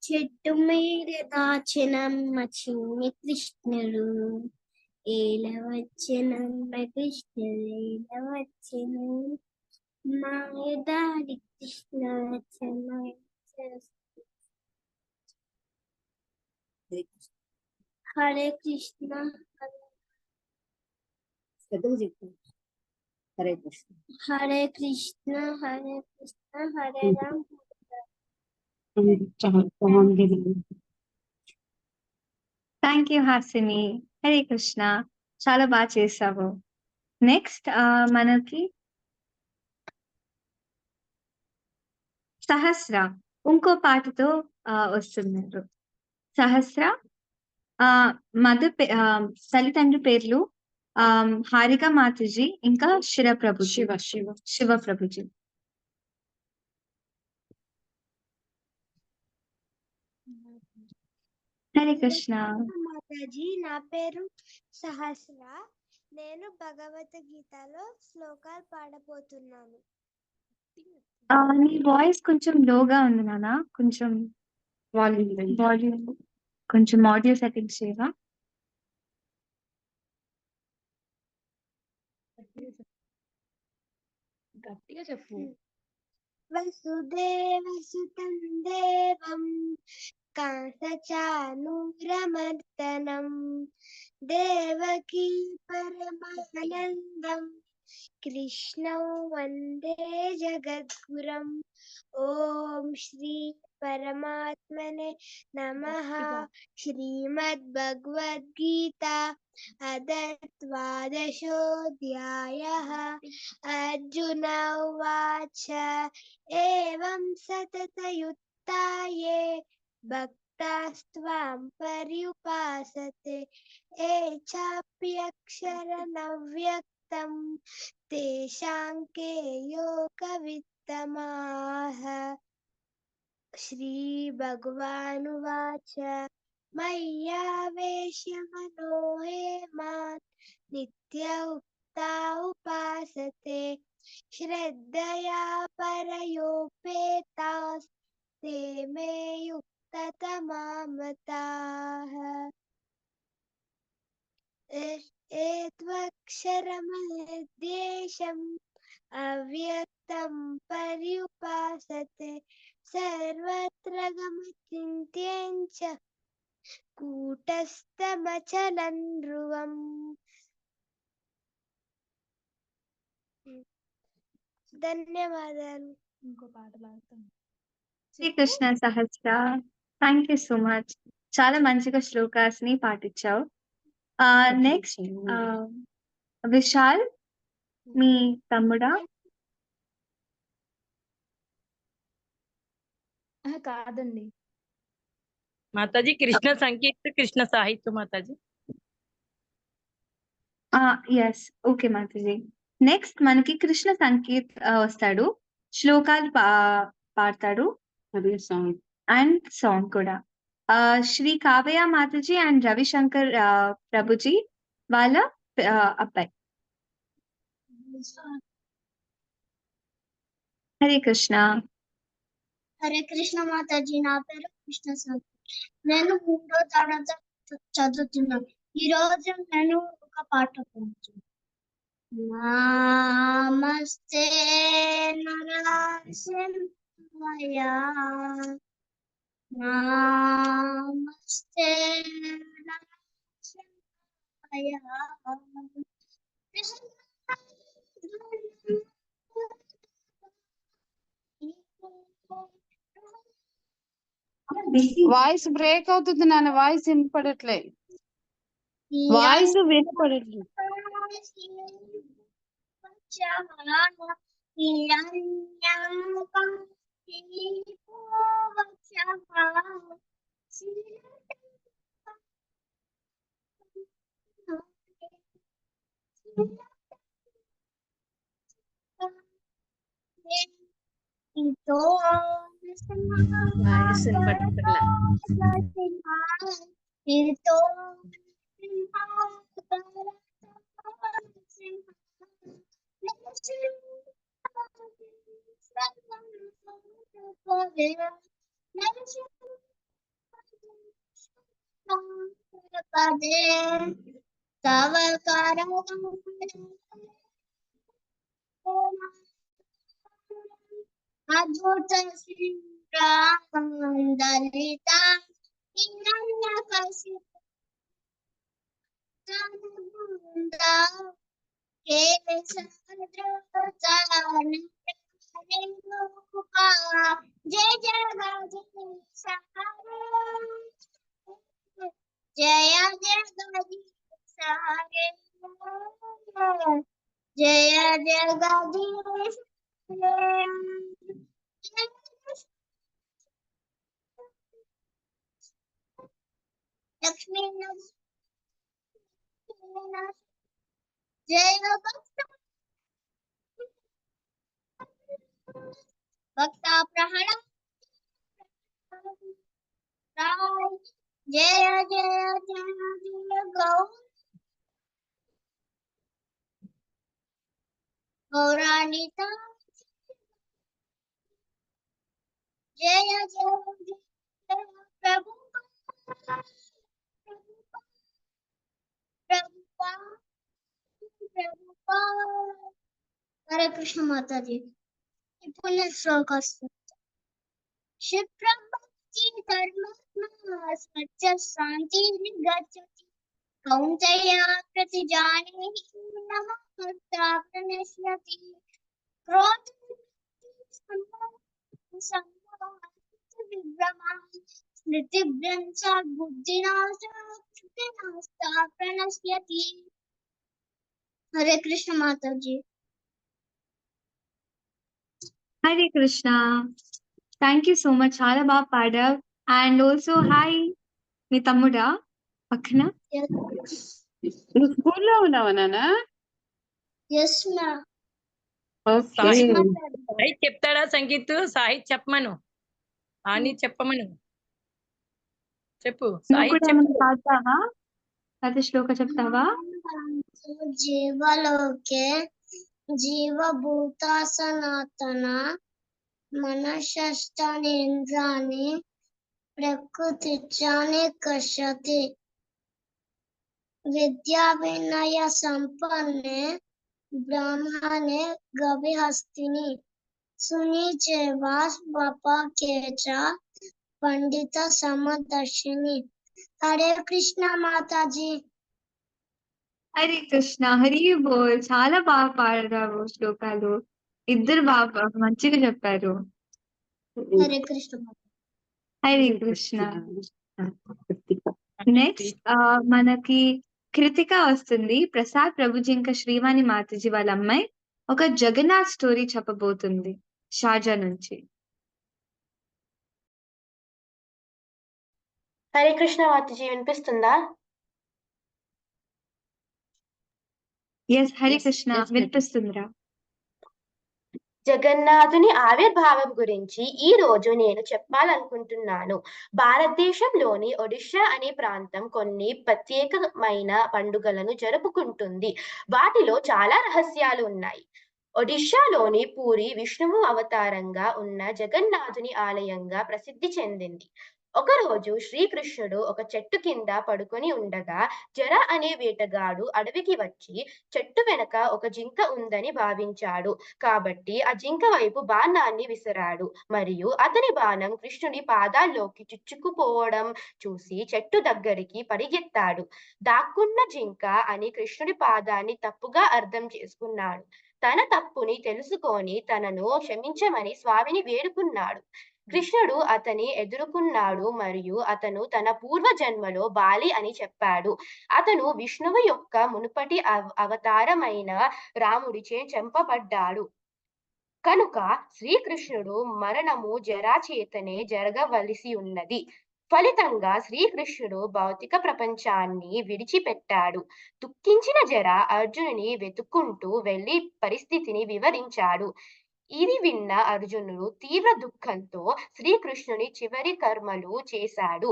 చెట్టు మీద దాచెనమ్మ చిన్ని కృష్ణుడు ఏల వచ్చెనమ్మ కృష్ణుడు ఏల వచ్చెను మాయదారి కృష్ణ హరే కృష్ణ శ్రద్ధగా చెప్పు. హరే కృష్ణ. హరే కృష్ణ హరే కృష్ణ హరే రామ్ చాలా బాగుంది. Thank you Hasini. హరే కృష్ణ, చాలా బాగా చేసావు. నెక్స్ట్ మనకి సహస్ర ఇంకో పాటతో వస్తున్నారు. సహస్ర తల్లిదండ్రుల పేర్లు హారిక మాతాజీ ఇంకా శివ ప్రభుజీ. హరే కృష్ణ మాతాజీ, నా పేరు సహస్ర. నేను భగవద్గీతలో శ్లోకాలు పాడబోతున్నాను. నీ వాయిస్ కొంచెం లోగా ఉంది నాన్న, కొంచెం వాల్యూమ్ కొంచెం ఆడియో సెట్టింగ్స్ చేయవా? గట్టిగా చెప్పు. వసుదేవ సుతం దేవం కంసచానూరమర్దనం దేవకీ పరమానందం కృష్ణం వందే జగద్గురం. ఓం శ్రీ పరమాత్మనే నమః. శ్రీమద్భగవద్గీత ద్వాదశోऽధ్యాయः. అర్జున ఉవాచ ఏవం సతతయుక్తాయే భక్తాస్త్వాం పర్యుపాసతే ఏ చాప్యక్షరమవ్యక్తం తేషాం కే యోగవిత్తమాః. శ్రీ భగవానువాచ మయ్యావేశ్య మనో హే మాం నిత్య ఉక్తా ఉపాసతే శ్రద్ధయా పరయోపేతాస్ ते मे युक्ततमा मताः. एत्वक्षरमध्येशम् अव्यक्तं पर्युपासते सर्वत्र गमचिन्त्यं च कूटस्थमचलं ध्रुवम्. ధన్యవాదాలు. ఇంకో పాట పాడతాను. శ్రీకృష్ణ సహస్ర, థ్యాంక్ యూ సో మచ్. చాలా మంచిగా శ్లోకాస్ ని పాటించావు. నెక్స్ట్ విశాల్, మీ తమ్ముడా? కాదండి Mataji. Krishna Sangeet Krishna Sahitya Mataji. Yes, okay Mataji. Next మనకి కృష్ణ సంగీత్ వస్తాడు, శ్లోకాలు పాడతాడు అండ్ సాంగ్ కూడా. శ్రీ కావ్య మాతాజీ అండ్ రవిశంకర్ ప్రభుజీ వాళ్ళ అబ్బాయి. హరే కృష్ణ. హరే కృష్ణ మాతాజీ, నా పేరు కృష్ణ సాయి. నేను 3వ తరగతి చదువుతున్నాను. ఈ రోజు నేను ఒక పాట పాడుతున్నాను. నమస్తే నరసింహాయ, నమస్తే నరసింహాయ. వాయిస్ బ్రేక్ అవుతుంది నాన్న, వాయిస్ వినపడట్లే. వాయిస్ వినపడట్లేదు. వాయిస్ వినపడట్లే. అద్భుత దళిత జయ జగదీశ జయ జగదీశ జయ జగదీశ. లక్ష్మీ జయ భక్త ప్రహళ జయ జయ జయ జయ గౌరాణిత జయ జయ జయ ప్రభు హరే కృష్ణ మాతాజీ. ఇప్పుడు నేను శ్లోకాస్తాను. క్షిప్రం భక్తి ధర్మాత్మా స్వచ్ఛ శాంతి గచ్చతి కౌంతేయ ప్రతిజానేహి నమః కర్తా ప్రణశ్యతి క్రోధ స్మృతిభ్రంశ బుద్ధినాశ ప్రణశ్యతి. Hare Krishna Mataji. Hare Krishna. Thank you so much, చాలా బాగా పాడావు. అండ్ ఆల్సో హాయ్, మీ తమ్ముడా పక్కన? నువ్వు స్కూల్లో ఉన్నావా నాన్న? Yes ma'am. సాహిత్ చెప్తాడా సంగీత్? సాహిత్ చెప్పమను, అని చెప్పమను. చెప్పు సాహిత్ చెప్పు. పాడతావా? లేకపోతే శ్లోక చెప్తావా? జీవలోకే జీవభూత సనాతన మనశ్శస్త్రేంద్రాణి ప్రకృతిచాని కషతి విద్యా వినయ సంపన్నే బ్రాహ్మణే గవిహస్తిని సునీచే వాస్ బపకేచ పండిత సమదర్శిని. హరే కృష్ణ మాతాజీ. హరే కృష్ణ. హరి బోల్. చాలా బాగా పాడారు శ్లోకాలు. ఇద్దరు బాగా మంచిగా చెప్పారు. హరే కృష్ణ. హరే కృష్ణ. నెక్స్ట్ మనకి కృతిక వస్తుంది. ప్రసాద్ ప్రభుజీ ఇంకా శ్రీవాణి మాతాజీ వాళ్ళ అమ్మాయి ఒక జగన్నాథ్ స్టోరీ చెప్పబోతుంది షార్జా నుంచి. హరే కృష్ణ మాతాజీ, వినిపిస్తుందా? ఎస్ హరే కృష్ణ, వినిపిస్తుందిరా. జగన్నాథుని ఆవిర్భావం గురించి ఈ రోజు నేను చెప్పాలనుకుంటున్నాను. భారతదేశంలోని ఒడిషా అనే ప్రాంతం కొన్ని ప్రత్యేకమైన పండుగలను జరుపుకుంటుంది. వాటిలో చాలా రహస్యాలు ఉన్నాయి. ఒడిషాలోని పూరి విష్ణువు అవతారంగా ఉన్న జగన్నాథుని ఆలయంగా ప్రసిద్ధి చెందింది. ఒకరోజు శ్రీకృష్ణుడు ఒక చెట్టు కింద పడుకొని ఉండగా జర అనే వేటగాడు అడవికి వచ్చి చెట్టు వెనక ఒక జింక ఉందని భావించాడు. కాబట్టి ఆ జింక వైపు బాణాన్ని విసిరాడు మరియు అతని బాణం కృష్ణుడి పాదాల్లోకి చుచ్చుకుపోవడం చూసి చెట్టు దగ్గరికి పరిగెత్తాడు. దాక్కున్న జింక అని కృష్ణుడి పాదాన్ని తప్పుగా అర్థం చేసుకున్నాడు. తన తప్పుని తెలుసుకొని తనను క్షమించమని స్వామిని వేడుకున్నాడు. కృష్ణుడు అతని ఎదుర్కొన్నాడు మరియు అతను తన పూర్వ జన్మలో బాలి అని చెప్పాడు. అతను విష్ణువు యొక్క మునుపటి అవతారమైన రాముడిచే చంపబడ్డాడు. కనుక శ్రీకృష్ణుడు మరణము జరా చేతనే జరగవలసి ఉన్నది. ఫలితంగా శ్రీకృష్ణుడు భౌతిక ప్రపంచాన్ని విడిచిపెట్టాడు. దుఃఖించిన జర అర్జునుని వెతుక్కుంటూ వెళ్లి పరిస్థితిని వివరించాడు. ఇది విన్న అర్జునుడు తీవ్ర దుఃఖంతో శ్రీకృష్ణుని చివరి కర్మలు చేశాడు.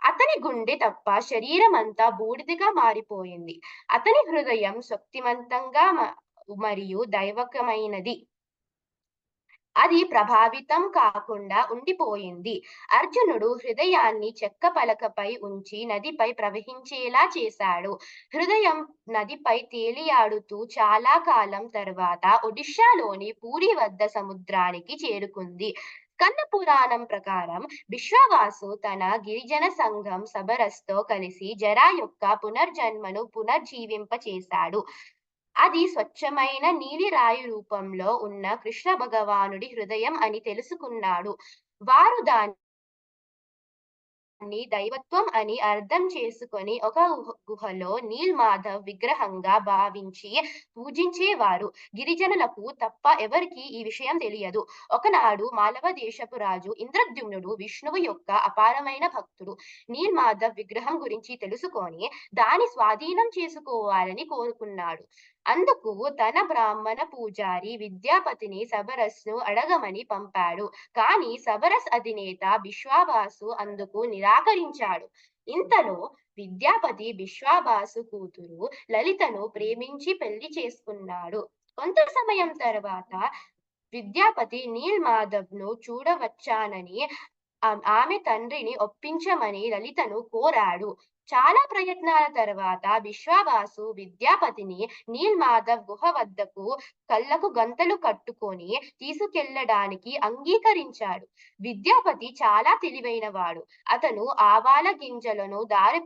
అతని గుండె తప్ప శరీరం అంతా బూడిదగా మారిపోయింది. అతని హృదయం శక్తివంతంగా మరియు దైవకమైనది. అది ప్రభావితం కాకుండా ఉండిపోయింది. అర్జునుడు హృదయాన్ని చెక్క పలకపై ఉంచి నదిపై ప్రవహించేలా చేశాడు. హృదయం నదిపై తేలియాడుతూ చాలా కాలం తర్వాత ఒడిషాలోని పూరి వద్ద సముద్రానికి చేరుకుంది. స్కంద పురాణం ప్రకారం విశ్వావాసు తన గిరిజన సంఘం సబరస్తో కలిసి జరా యొక్క పునర్జన్మను పునర్జీవింపచేశాడు. అది స్వచ్ఛమైన నీలి రాయి రూపంలో ఉన్న కృష్ణ భగవానుడి హృదయం అని తెలుసుకున్నాడు. వారు దాన్ని దైవత్వం అని అర్థం చేసుకొని ఒక గుహలో నీల్ మాధవ్ విగ్రహంగా భావించి పూజించేవారు. గిరిజనులకు తప్ప ఎవరికి ఈ విషయం తెలియదు. ఒకనాడు మాలవ దేశపు రాజు ఇంద్రద్యుమ్నుడు విష్ణువు యొక్క అపారమైన భక్తుడు. నీల్ మాధవ్ విగ్రహం గురించి తెలుసుకొని దాని స్వాధీనం చేసుకోవాలని కోరుకున్నాడు. అందుకు తన బ్రాహ్మణ పూజారి విద్యాపతిని సబరస్ను అడగమని పంపాడు. కానీ సబరస్ అధినేత విశ్వావాసు అందుకు నిరాకరించాడు. ఇంతలో విద్యాపతి విశ్వావాసు కూతురు లలితను ప్రేమించి పెళ్లి చేసుకున్నాడు. కొంత సమయం తర్వాత విద్యాపతి నీల్ మాధవ్ ను చూడవచ్చానని ఆమె తండ్రిని ఒప్పించమని లలితను కోరాడు. చాలా ప్రయత్నాల తర్వాత విశ్వావాసు విద్యాపతిని నీల్ మాధవ్ గుహ వద్దకు కళ్ళకు గంతలు కట్టుకొని తీసుకెళ్లడానికి అంగీకరించాడు. విద్యాపతి చాలా తెలివైన వాడు. అతను ఆవాల గింజలను దారి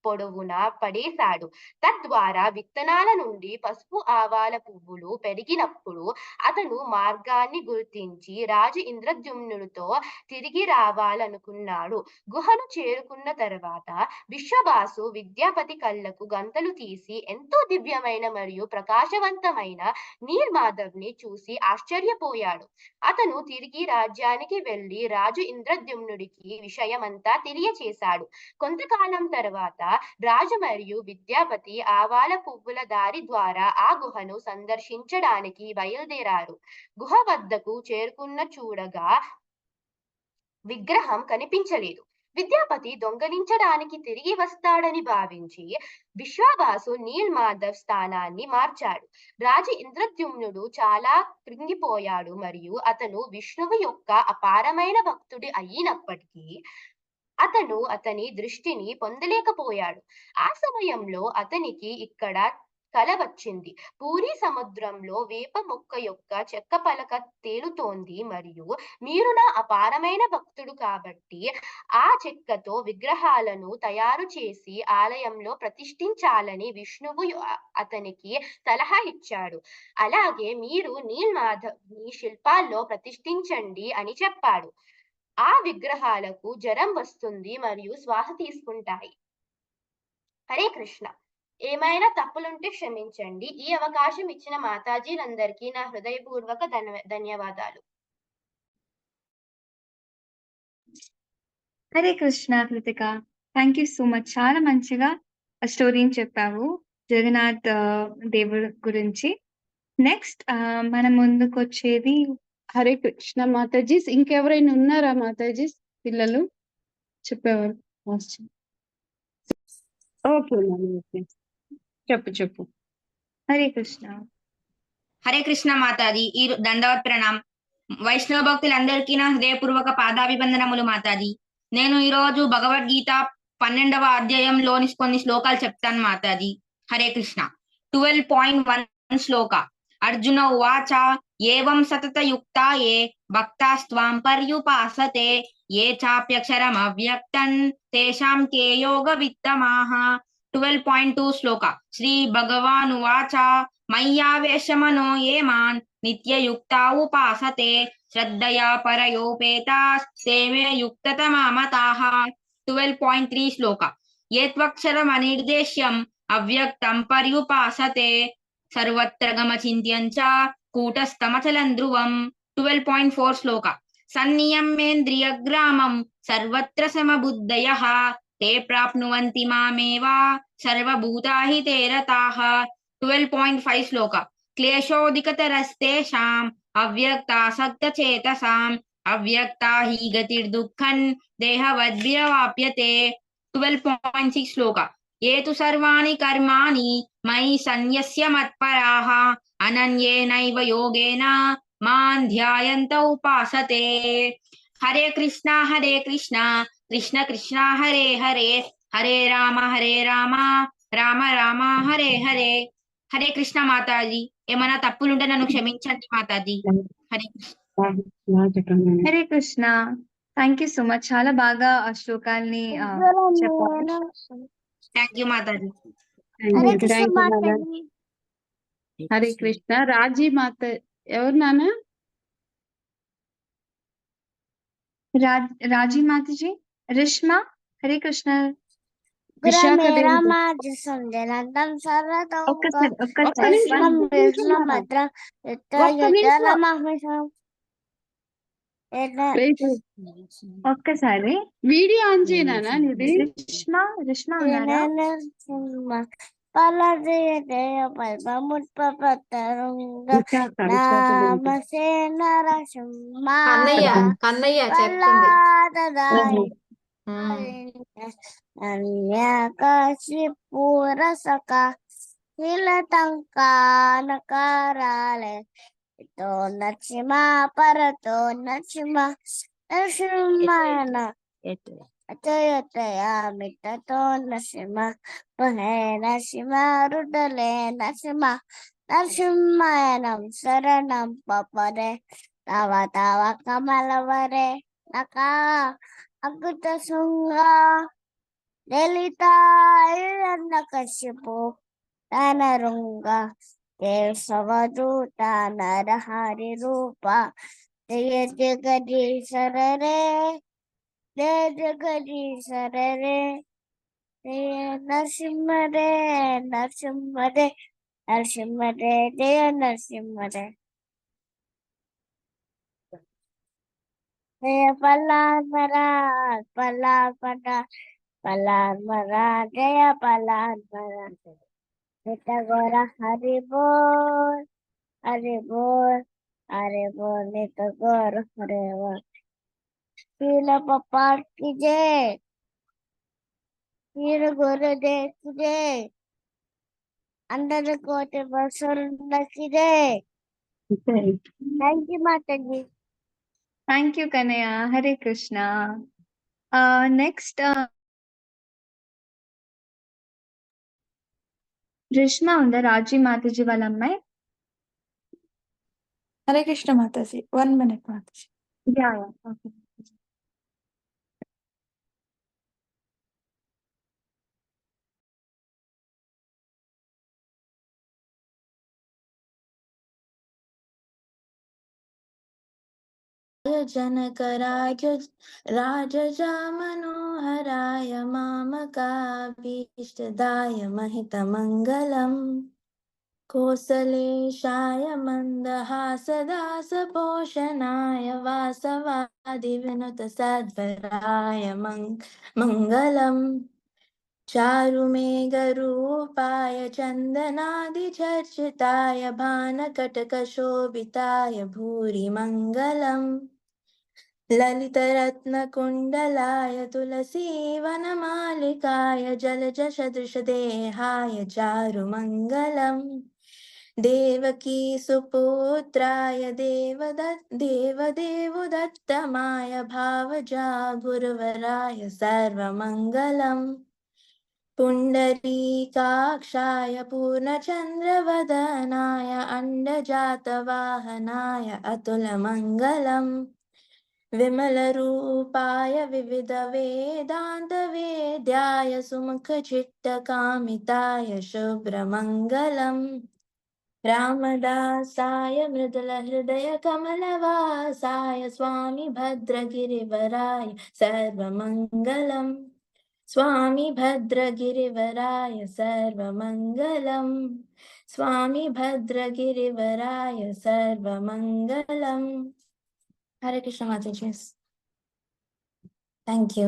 పొడవునా పడేశాడు. తద్వారా విత్తనాల నుండి పసుపు ఆవాల పువ్వులు పెరిగినప్పుడు అతను మార్గాన్ని గుర్తించి రాజు ఇంద్రద్యుమ్నుడితో తిరిగి రావాలనుకున్నాడు. గుహను చేరుకున్న తర్వాత విశ్వవాసు విద్యాపతి కళ్ళకు గంతలు తీసి ఎంతో దివ్యమైన మరియు ప్రకాశవంతమైన నీల్ మాధవ్ ని చూసి ఆశ్చర్యపోయాడు. అతను తిరిగి రాజ్యానికి వెళ్లి రాజు ఇంద్రద్యుమ్నుడికి విషయమంతా తెలియచేశాడు. కొంతకాలం తర్వాత రాజు మరియు విద్యాపతి ఆవాల పువ్వుల దారి ద్వారా ఆ గుహను సందర్శించడానికి బయలుదేరారు. గుహ వద్దకు చేరుకున్న చూడగా విగ్రహం కనిపించలేదు. విద్యాపతి దొంగలించడానికి తిరిగి వస్తాడని భావించి విశ్వావాసు నీల్ మాధవ్ స్థానాన్ని మార్చాడు. రాజు ఇంద్రద్యుమ్నుడు చాలా కృంగిపోయాడు మరియు అతను విష్ణువు యొక్క అపారమైన భక్తుడి అయినప్పటికీ అతను అతని దృష్టిని పొందలేకపోయాడు. ఆ సమయంలో అతనికి ఇక్కడ కల వచ్చింది. పూరి సముద్రంలో వేప మొక్క యొక్క చెక్క పలక తేలుతోంది మరియు మీరు నా అపారమైన భక్తుడు కాబట్టి ఆ చెక్కతో విగ్రహాలను తయారు చేసి ఆలయంలో ప్రతిష్ఠించాలని విష్ణువు అతనికి సలహా ఇచ్చాడు. అలాగే మీరు నీల్ మాధవ్ ని శిల్పాల్లో ప్రతిష్ఠించండి అని చెప్పాడు. ఆ విగ్రహాలకు జ్వరం వస్తుంది మరియు శ్వాస తీసుకుంటాయి. హరే కృష్ణ. ఏమైనా తప్పులుంటే క్షమించండి. ఈ అవకాశం ఇచ్చిన మాతాజీలందరికీ నా హృదయపూర్వక ధన్యవాదాలు. Hare Krishna Krittika, thank you so much. చాలా మంచిగా స్టోరీని చెప్పావు జగన్నాథ్ దేవుడు గురించి. నెక్స్ట్ మన ముందుకు వచ్చేది హరే కృష్ణ మాతాజీ. ఇంకెవరైనా ఉన్నారా మాతాజీ పిల్లలు చెప్పేవారు? ఓకే ఓకే, చెప్పు. హరే కృష్ణ. హరే కృష్ణ మాతాజీ. ఈ దండవత్ ప్రణాం. వైష్ణవ భక్తులందరికీ నా హృదయపూర్వక పాదాభివందనములు మాతాజీ. నేను ఈరోజు భగవద్గీత 12వ అధ్యాయంలోని కొన్ని శ్లోకాలు చెప్తాను మాతాజీ. హరే కృష్ణ. 12.1 శ్లోక. అర్జున ఉవాచ ఏవం సతతయుక్తా ఏ భక్తాస్త్వాం పర్యుపాసతే ఏ చాప్యక్షరం అవ్యక్తం తేషాం కే యోగ విత్తమాః. 12.2 శ్లోక. శ్రీ భగవానువాచ మయ్యావేశమనో ఏ మాన్ నిత్యయుక్తా ఉపాసతే శ్రద్ధయా పరయోపేతాస్ తే మే యుక్తతమా మతాః. 12.3 శ్లోక. ఏ త్వక్షరమనిర్దేశ్యం అవ్యక్తం పర్యుపాసతే సర్వత్ర గమచింత్యం చ కూటస్థమచలం ధ్రువం. 12.4 శ్లోక. సన్నియమ్యేంద్రియగ్రామం సర్వత్ర సమబుద్ధయః ते प्राप्नुवन्ति मामेव सर्वभूताहि ते रताः. 12.5 శ్లోక. క్లేశోధికతరస్తేషాం అవ్యక్తాసక్తచేతసాం అవ్యక్తా హి గతిర్దుఃఖం దేహవద్భిరవాప్యతే. 12.6 శ్లోక. ఏ తు సర్వాణి కర్మాణి మయి సన్యస్య మత్పరాః అనన్యేనైవ యోగేన మాం ధ్యాయంత ఉపాసతే. హరే కృష్ణ కృష్ణ కృష్ణ హరే హరే హరే రామ రామ రామ హరే హరే. హరే కృష్ణ మాతాజీ. ఏమైనా తప్పులుంటే నన్ను క్షమించండి Mataji. Hare Krishna. Hare Krishna. Thank you so much. చాలా బాగా ఆ శ్లోకాల్ని చెప్పారు. Thank you Mataji. హరే కృష్ణ మాతాజీ. హరే కృష్ణ. రాజీ మాత ఎవరు నాన్న? రాజీ మాతాజీ. రిష్మా. హరే కృష్ణ. ఒక్కసారి వీడియో ఆన్ చేయనా నీది? రిష్మా ఉన్నారా? కన్నయ్య చెప్తుంది. పూరసక నకారాలే తో నచ్చిమా పరతో నచ్చిమా నరసింహన అతయతయా మిట్టతో నరసింహ పహే నరసింహ రుడలే నరసింహ నరసింహయనం శరణం పపరే తవ తవ కమలవరే నకా అకుత శృంగ లలిత కశ్యపు నరరుంగ కేశవదూత నరహరి రూప జయ జగదీశ్వరరే జయ జగదీశ్వరరే జయ నరసింహరే నరసింహరే నరసింహరే జయ నరసింహరే. జయ పల్లాన్మరా పల్లాన్మరా జయ పల్లాన్మరా నితగోర హరి బోల్ నితగోర హరి బోల్. శీల పప్పాడ్ కి జై, శీల గురుదేవ్ కి జై, అందరి కోటి బసులకి జై. Thank you Mataji. Thank you Kannayya. Hare Krishna. Next Rishma ఉందా? రాజీ మాతాజీ వాళ్ళ అమ్మాయి. హరే కృష్ణ మాతాజీ. 1 minute మాతాజీ. ఓకే. जनकराज राजजा मनोहराय मामकाभीष्टदाय महितमङ्गलम् कोसलेशाय मन्दहासदासपोषणाय वासवादिविनुतसद्वराय मङ्गलम् चारुमेघरूपाय चन्दनादिचर्चिताय भानकटकशोभिताय भूरिमङ्गलम् ललितरत्नकुण्डलाय तुलसीवनमालिकाय जलजसदृशदेहाय चारुमङ्गलम् देवकी सुपुत्राय देवदेवोदत्तमाय भावजा गुरुवराय सर्वमङ्गलम् पुण्डरीकाक्षाय पूर्णचन्द्रवदनाय अण्डजातवाहनाय अतुलमङ्गलम् विमलरूपाय विविधवेदान्तवेद्याय सुमुखचित्तकामिताय शुभ्रमङ्गलम् रामदासाय मृदुलहृदयकमलवासाय स्वामी भद्रगिरिवराय सर्वमङ्गलम् स्वामी भद्रगिरिवराय सर्वमङ्गलम् स्वामी भद्रगिरिवराय सर्वमङ्गलम् हरे कृष्ण माताजी థ్యాంక్ యూ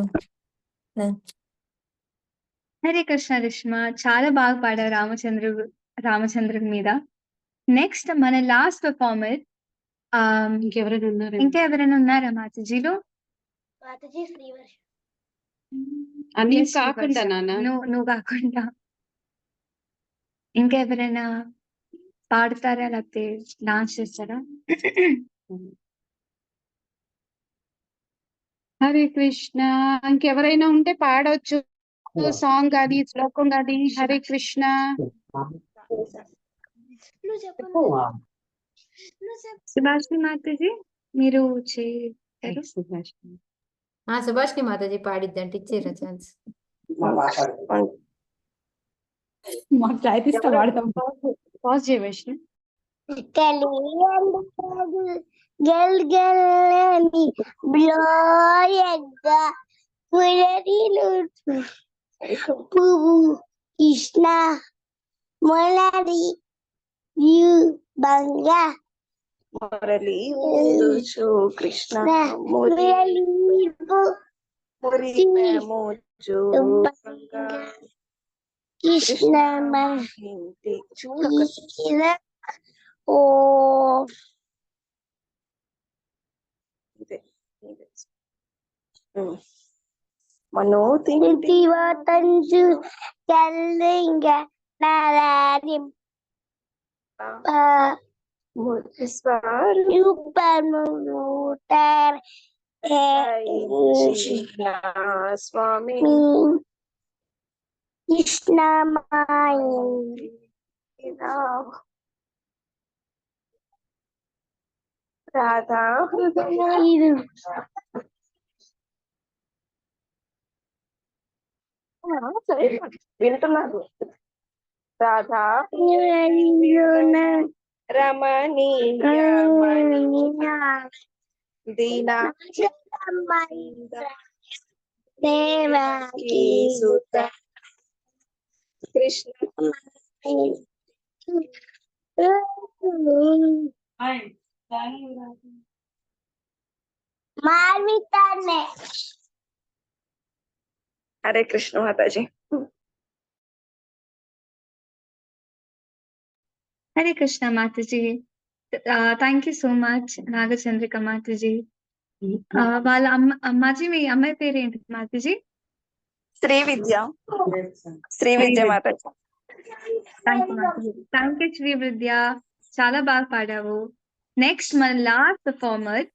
హరే కృష్ణ రిష్మా, చాలా బాగా పాడారు రామచంద్రుడి మీద. నెక్స్ట్ మన లాస్ట్ పర్ఫార్మర్ ఇంకెవరైనా ఉన్నారా మాతాజీలో? మాతాజీ శ్రీవర్ష. అని Yes, కాకుండా శ్రీవర్ష. నాన్న నువ్వు కాకుండా ఇంకెవరైనా పాడతారా లేకపోతే డాన్స్ చేస్తారా? హరే కృష్ణ. ఇంకెవరైనా ఉంటే పాడవచ్చు సాంగ్ కానీ శ్లోకం కానీ. హరే కృష్ణ. సుభాషిణి మాతాజీ మీరు చేశారు. సుభాష్కి మాతాజీ పాడిద్దంటే ఇచ్చేరా ఛాన్స్. మాకు ప్రయత్నిస్తా వాడతాం. పాజ్ చేయవచ్చు. గెల్గెల్లని బ్లోయగా మురళిలు పువ్వు కృష్ణ మురళి బంగా మురళి కృష్ణ మురళి కృష్ణ ఓ మనోతివతంజు కల్లింగ నారాయణం స్వరూపముటర్ స్వామి కృష్ణమాయ రాధా వింటున్నారు. రాధా రమణీయ దీనా దేవకీ సుత కృష్ణ మార్మితానే. Hare Krishna Mataji. Hare Krishna Mataji. Thank you so much Nagachandrika Mataji. వాళ్ళ అమ్మాజీ మీ అమ్మాయి పేరు ఏంటి మాతాజీ? శ్రీ విద్య. శ్రీ విద్య మాతాజీ. థ్యాంక్ యూ శ్రీ విద్య, చాలా బాగా పాడావు. నెక్స్ట్ మన లాస్ట్ పర్ఫార్మర్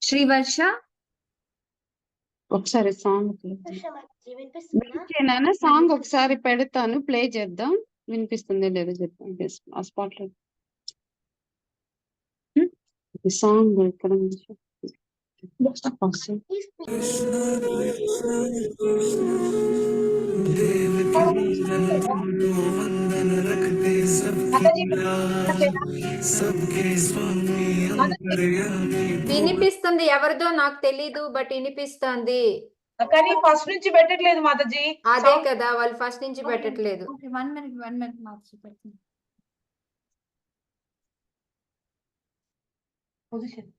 శ్రీవర్ష. ఒకసారి సాంగ్ సాంగ్ ఒకసారి పెడతాను, ప్లే చేద్దాం. వినిపిస్తుంది లేదో చెప్తాను ఆ స్పాట్ లో. సాంగ్ ఇక్కడ వినిపిస్తుంది, ఎవరిదో నాకు తెలీదు, బట్ వినిపిస్తుంది. కానీ ఫస్ట్ నుంచి పెట్టట్లేదు మాతాజీ. అదే కదా, వాళ్ళు ఫస్ట్ నుంచి పెట్టట్లేదు. 1 minute మాతాజీ పెడుతుంది. పొజిషన్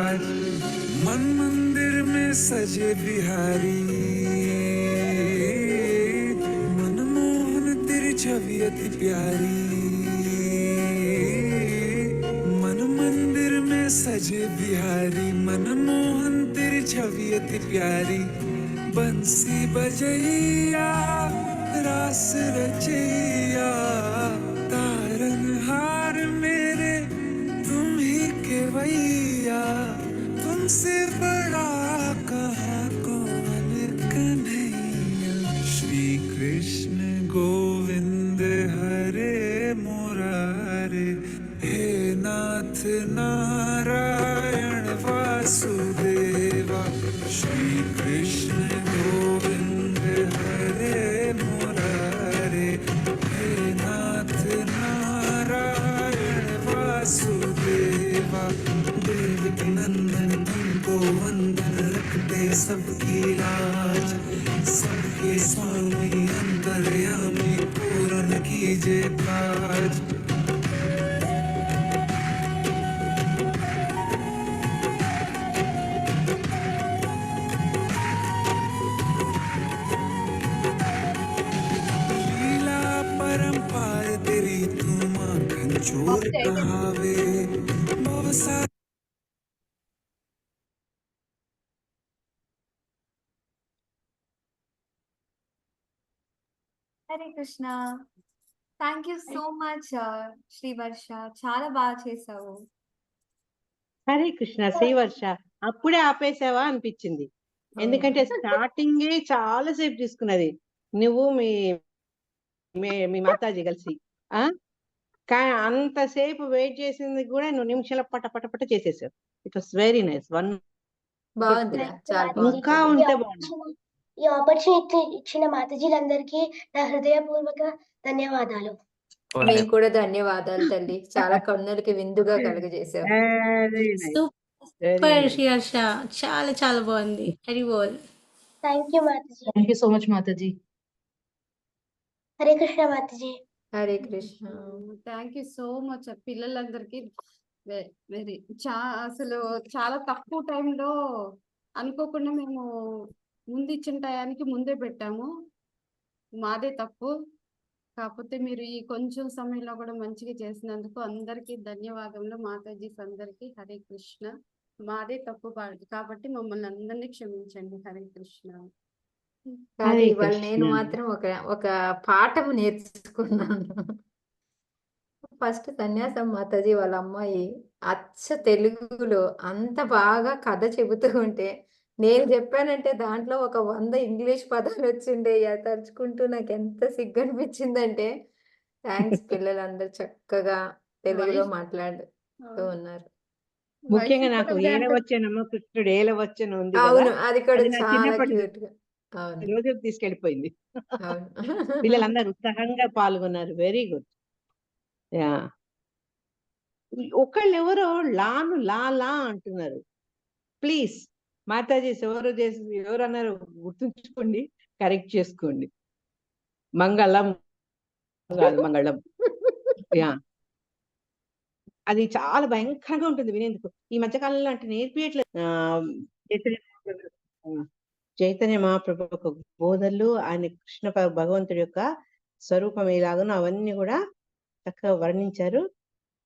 आज मन मंदिर में सजे बिहारी मनमोहन तेरी छवि अति प्यारी मन मंदिर में सजे बिहारी मनमोहन तेरी छवि अति प्यारी बंसी बजैया रास रचैया तारनहार मेरे तुम ही केवैया तुमसे बड़ा कहाँ कौन कन्हैया श्री कृष्ण गोविंद हरे मुरारे हे नाथ नारायण वासुदेवा श्री कृष्ण गोविंद हरे मुरारे हे नाथ नारायण वासुदेवा देवकी नंदन तुमको वंदन रखते सबकी लाज सबके स्वामी अंतर्यामी पूर्ण कीजिए काज लीला परंपार तेरी तुम आंखन चोर कहावे बहुसा Hare Krishna. Thank you so much Shri Varsha, చాలా బాగా చేసావు. హరే కృష్ణ. శ్రీవర్ష అప్పుడే ఆపేసావా అనిపించింది, ఎందుకంటే స్టార్టింగే చాలా సేపు తీసుకున్నది నువ్వు మీ మీ మాతాజీ కలిసి. కానీ అంతసేపు వెయిట్ చేసింది కూడా నువ్వు నిమిషాల పట పట పట చేసేసావు. It was very nice. బాగుంది, చాలా ఇంకా బాగుంది. ఉంటే బాగుంది. ఈ ఆపర్చునిటీ ఇచ్చిన మాతాజీలందరికీ నా హృదయపూర్వక ధన్యవాదాలు. మీకు కూడా ధన్యవాదాలు తల్లి, చాలా కన్నులకి విందుగా కలుగజేశావు. Very nice, very super nice. Sriharsha, చాలా చాలా బాగుంది. హరి బోల్. Thank you Mataji. Thank you so much Mataji. Hare Krishna Mataji. Hare Krishna. Thank you so much పిల్లలందరికీ. వెరీ అసలు చాలా తక్కువ టైంలో అనుకోకుండా మేము ముందు ఇచ్చిన టయానికి ముందే పెట్టాము, మాదే తప్పు. కాకపోతే మీరు ఈ కొంచెం సమయంలో కూడా మంచిగా చేసినందుకు అందరికీ ధన్యవాదములు. మాతాజీస్ అందరికీ హరే కృష్ణ. మాదే తప్పు కాబట్టి మమ్మల్ని అందరినీ క్షమించండి. హరే కృష్ణ. కాదు, హరే ఇవాళ నేను కృష్ణ. మాత్రం ఒక పాఠం నేర్చుకున్నాను. ఫస్ట్ సన్యాసం మాతాజీ వాళ్ళ అమ్మాయి అచ్చ తెలుగులో అంత బాగా కథ చెబుతూ ఉంటే నేను చెప్పానంటే దాంట్లో ఒక 100 ఇంగ్లీష్ పదాలు వచ్చిండే. తలుచుకుంటూ నాకు ఎంత సిగ్గు అనిపించిందంటే, థ్యాంక్స్ పిల్లలందరూ చక్కగా తెలుగులో వాయిస్ మాట్లాడుతూ ఉన్నారు. ముఖ్యంగా వయసు నాకు కూడా ఏలవచ్చనమ్మ కృష్ణుడు ఏలవచ్చను ఉంది కదా, అవును, అది కూడా అది నా చాలా చిన్నప్పటి క్యూట్ గా. అవును, రోజు తీసుకెళ్ళిపోయింది. అవును. పిల్లలందరూ ఉత్సాహంగా పాల్గొన్నారు. Very good. యా, ఒకళ్ళు ఎవరో లాను లా లా అంటున్నారు. ప్లీజ్ మాతాజీ ఎవరు చేసి ఎవరు అన్నారు గుర్తుంచుకోండి, కరెక్ట్ చేసుకోండి. మంగళం కాదు, మంగళం. యా, అది చాలా భయంకరంగా ఉంటుంది వినేందుకు. ఈ మధ్యకాలంలో అంటే నేర్పియట్లేదు. చైతన్య మహాప్రభు- చైతన్య మహాప్రభు యొక్క బోధనలు, ఆయన కృష్ణ భగవంతుడి యొక్క స్వరూపం ఎలాగనో అవన్నీ కూడా చక్కగా వర్ణించారు.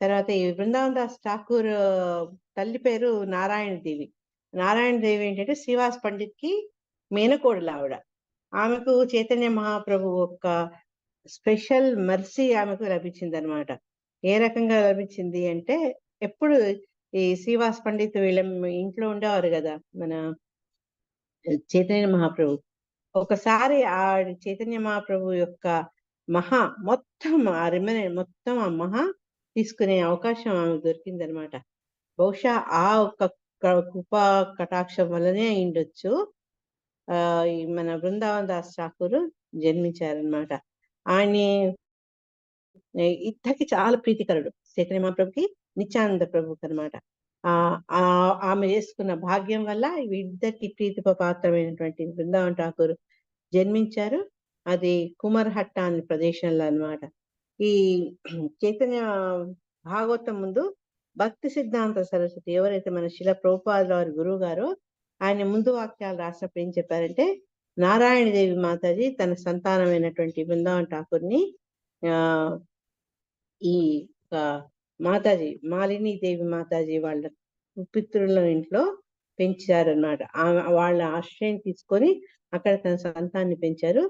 తర్వాత ఈ బృందావన్ దాస్ ఠాకూర్ తల్లి పేరు నారాయణ దేవి. నారాయణ దేవి ఏంటంటే శ్రీవాస్ పండిత్ కి మేనకోడలు ఆవిడ. ఆమెకు చైతన్య మహాప్రభు యొక్క స్పెషల్ మర్సీ ఆమెకు లభించింది అనమాట. ఏ రకంగా లభించింది అంటే, ఎప్పుడు ఈ శ్రీవాస్ పండిత్ వీళ్ళ ఇంట్లో ఉండేవారు కదా మన చైతన్య మహాప్రభు. ఒకసారి ఆ చైతన్య మహాప్రభు యొక్క మొత్తం ఆ మొత్తం ఆ తీసుకునే అవకాశం ఆమెకు దొరికింది అనమాట. బహుశా ఆ ఒక్క కృపా కటాక్షం వల్లనే అయిండొచ్చు ఈ మన బృందావన్ దాస్ ఠాకూర్ జన్మించారనమాట. ఆయన ఇద్దరికి చాలా ప్రీతికరుడు, చైతన్య మహాప్రభుకి నిత్యానంద ప్రభుకి అనమాట. ఆమె చేసుకున్న భాగ్యం వల్ల ఇద్దరికి ప్రీతి పాత్రమైనటువంటి బృందావన్ ఠాకూర్ జన్మించారు. అది కుమర్హట్ట అనే ప్రదేశంలో అన్నమాట. ఈ చైతన్య భాగవతం ముందు భక్తి సిద్ధాంత సరస్వతి ఎవరైతే మన శిల ప్రభుపాదుల వారి గురువు గారో ఆయన ముందు వాక్యాలు రాసినప్పుడు ఏం చెప్పారంటే, నారాయణదేవి మాతాజీ తన సంతానమైనటువంటి బృందావన్ ఠాకూర్ని ఈ మాతాజీ మాలిని దేవి మాతాజీ వాళ్ళ పితృల ఇంట్లో పెంచారన్నమాట. వాళ్ళ ఆశ్రయం తీసుకొని అక్కడ తన సంతాన్ని పెంచారు.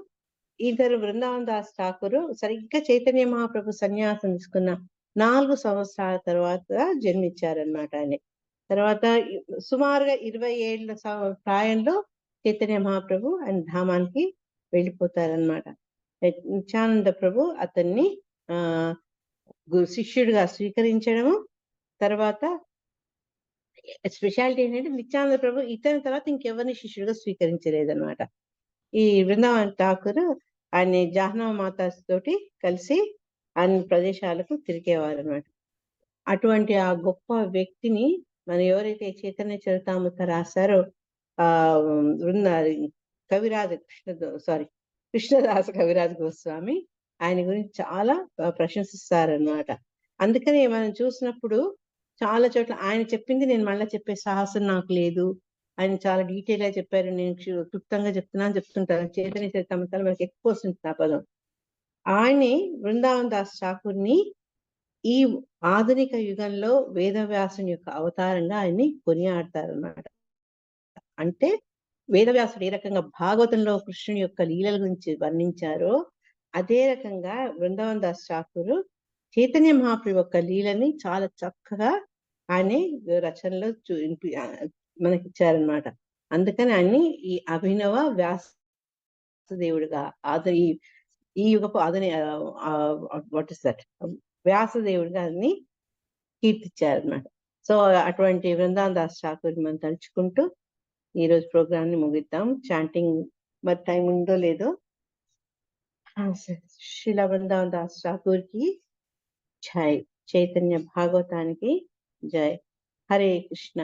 ఇద్దరు బృందావన్ దాస్ ఠాకూర్ సరిగ్గా చైతన్య మహాప్రభు సన్యాసం తీసుకున్న 4 సంవత్సరాల తర్వాత జన్మించారనమాట ఆయన. తర్వాత సుమారుగా 20 ఏళ్ల ప్రాయంలో చైతన్య మహాప్రభు ఆయన ధామానికి వెళ్ళిపోతారనమాట. నిత్యానంద ప్రభు అతన్ని శిష్యుడిగా స్వీకరించడము. తర్వాత స్పెషాలిటీ ఏంటంటే నిత్యానంద ప్రభు ఇతని తర్వాత ఇంకెవరిని శిష్యుడిగా స్వీకరించలేదన్నమాట. ఈ బృందావన్ ఠాకూర్ ఆయన జాహ్నవ మాతాస్ తోటి కలిసి అన్ని ప్రదేశాలకు తిరిగేవారు అనమాట. అటువంటి ఆ గొప్ప వ్యక్తిని మనం ఎవరైతే చైతన్య చరితామృత రాశారో కృష్ణదాస్ కవిరాజ్ గోస్వామి ఆయన గురించి చాలా ప్రశంసిస్తారనమాట. అందుకనే మనం చూసినప్పుడు చాలా చోట్ల ఆయన చెప్పింది నేను మళ్ళీ చెప్పే సాహసం నాకు లేదు, ఆయన చాలా డీటెయిల్ గా చెప్పారు, నేను క్లుప్తంగా చెప్తుంటాను. చైతన్య చరితామృతాలు మనకి ఎక్కువ వస్తుంది ఆ పదం. ఆయన్ని బృందావన్ దాస్ ఠాకూర్ని ఈ ఆధునిక యుగంలో వేదవ్యాసుని యొక్క అవతారంగా ఆయన్ని కొనియాడతారన్నమాట. అంటే వేదవ్యాసుడు ఏ రకంగా భాగవతంలో కృష్ణుని యొక్క లీలల గురించి వర్ణించారో అదే రకంగా బృందావన్ దాస్ ఠాకూర్ చైతన్య మహాప్రభు యొక్క లీలని చాలా చక్కగా ఆయన రచనలో మనకిచ్చారనమాట. అందుకని ఆయన్ని ఈ అభినవ వ్యాసదేవుడిగా ఈ యుగపు వాట్ ఇస్ దట్ వ్యాసదేవుడిగా అన్ని కీర్తిచ్చారనమాట. సో అటువంటి బృందావన్ దాస్ ఠాకూర్ మనం తలుచుకుంటూ ఈరోజు ప్రోగ్రామ్ ని ముగిద్దాం. చాంటింగ్ మరి టైం ఉందో లేదో. శ్రీల బృందావన్ దాస్ ఠాకూర్ కి జై, చైతన్య భాగవతానికి జై. హరే కృష్ణ.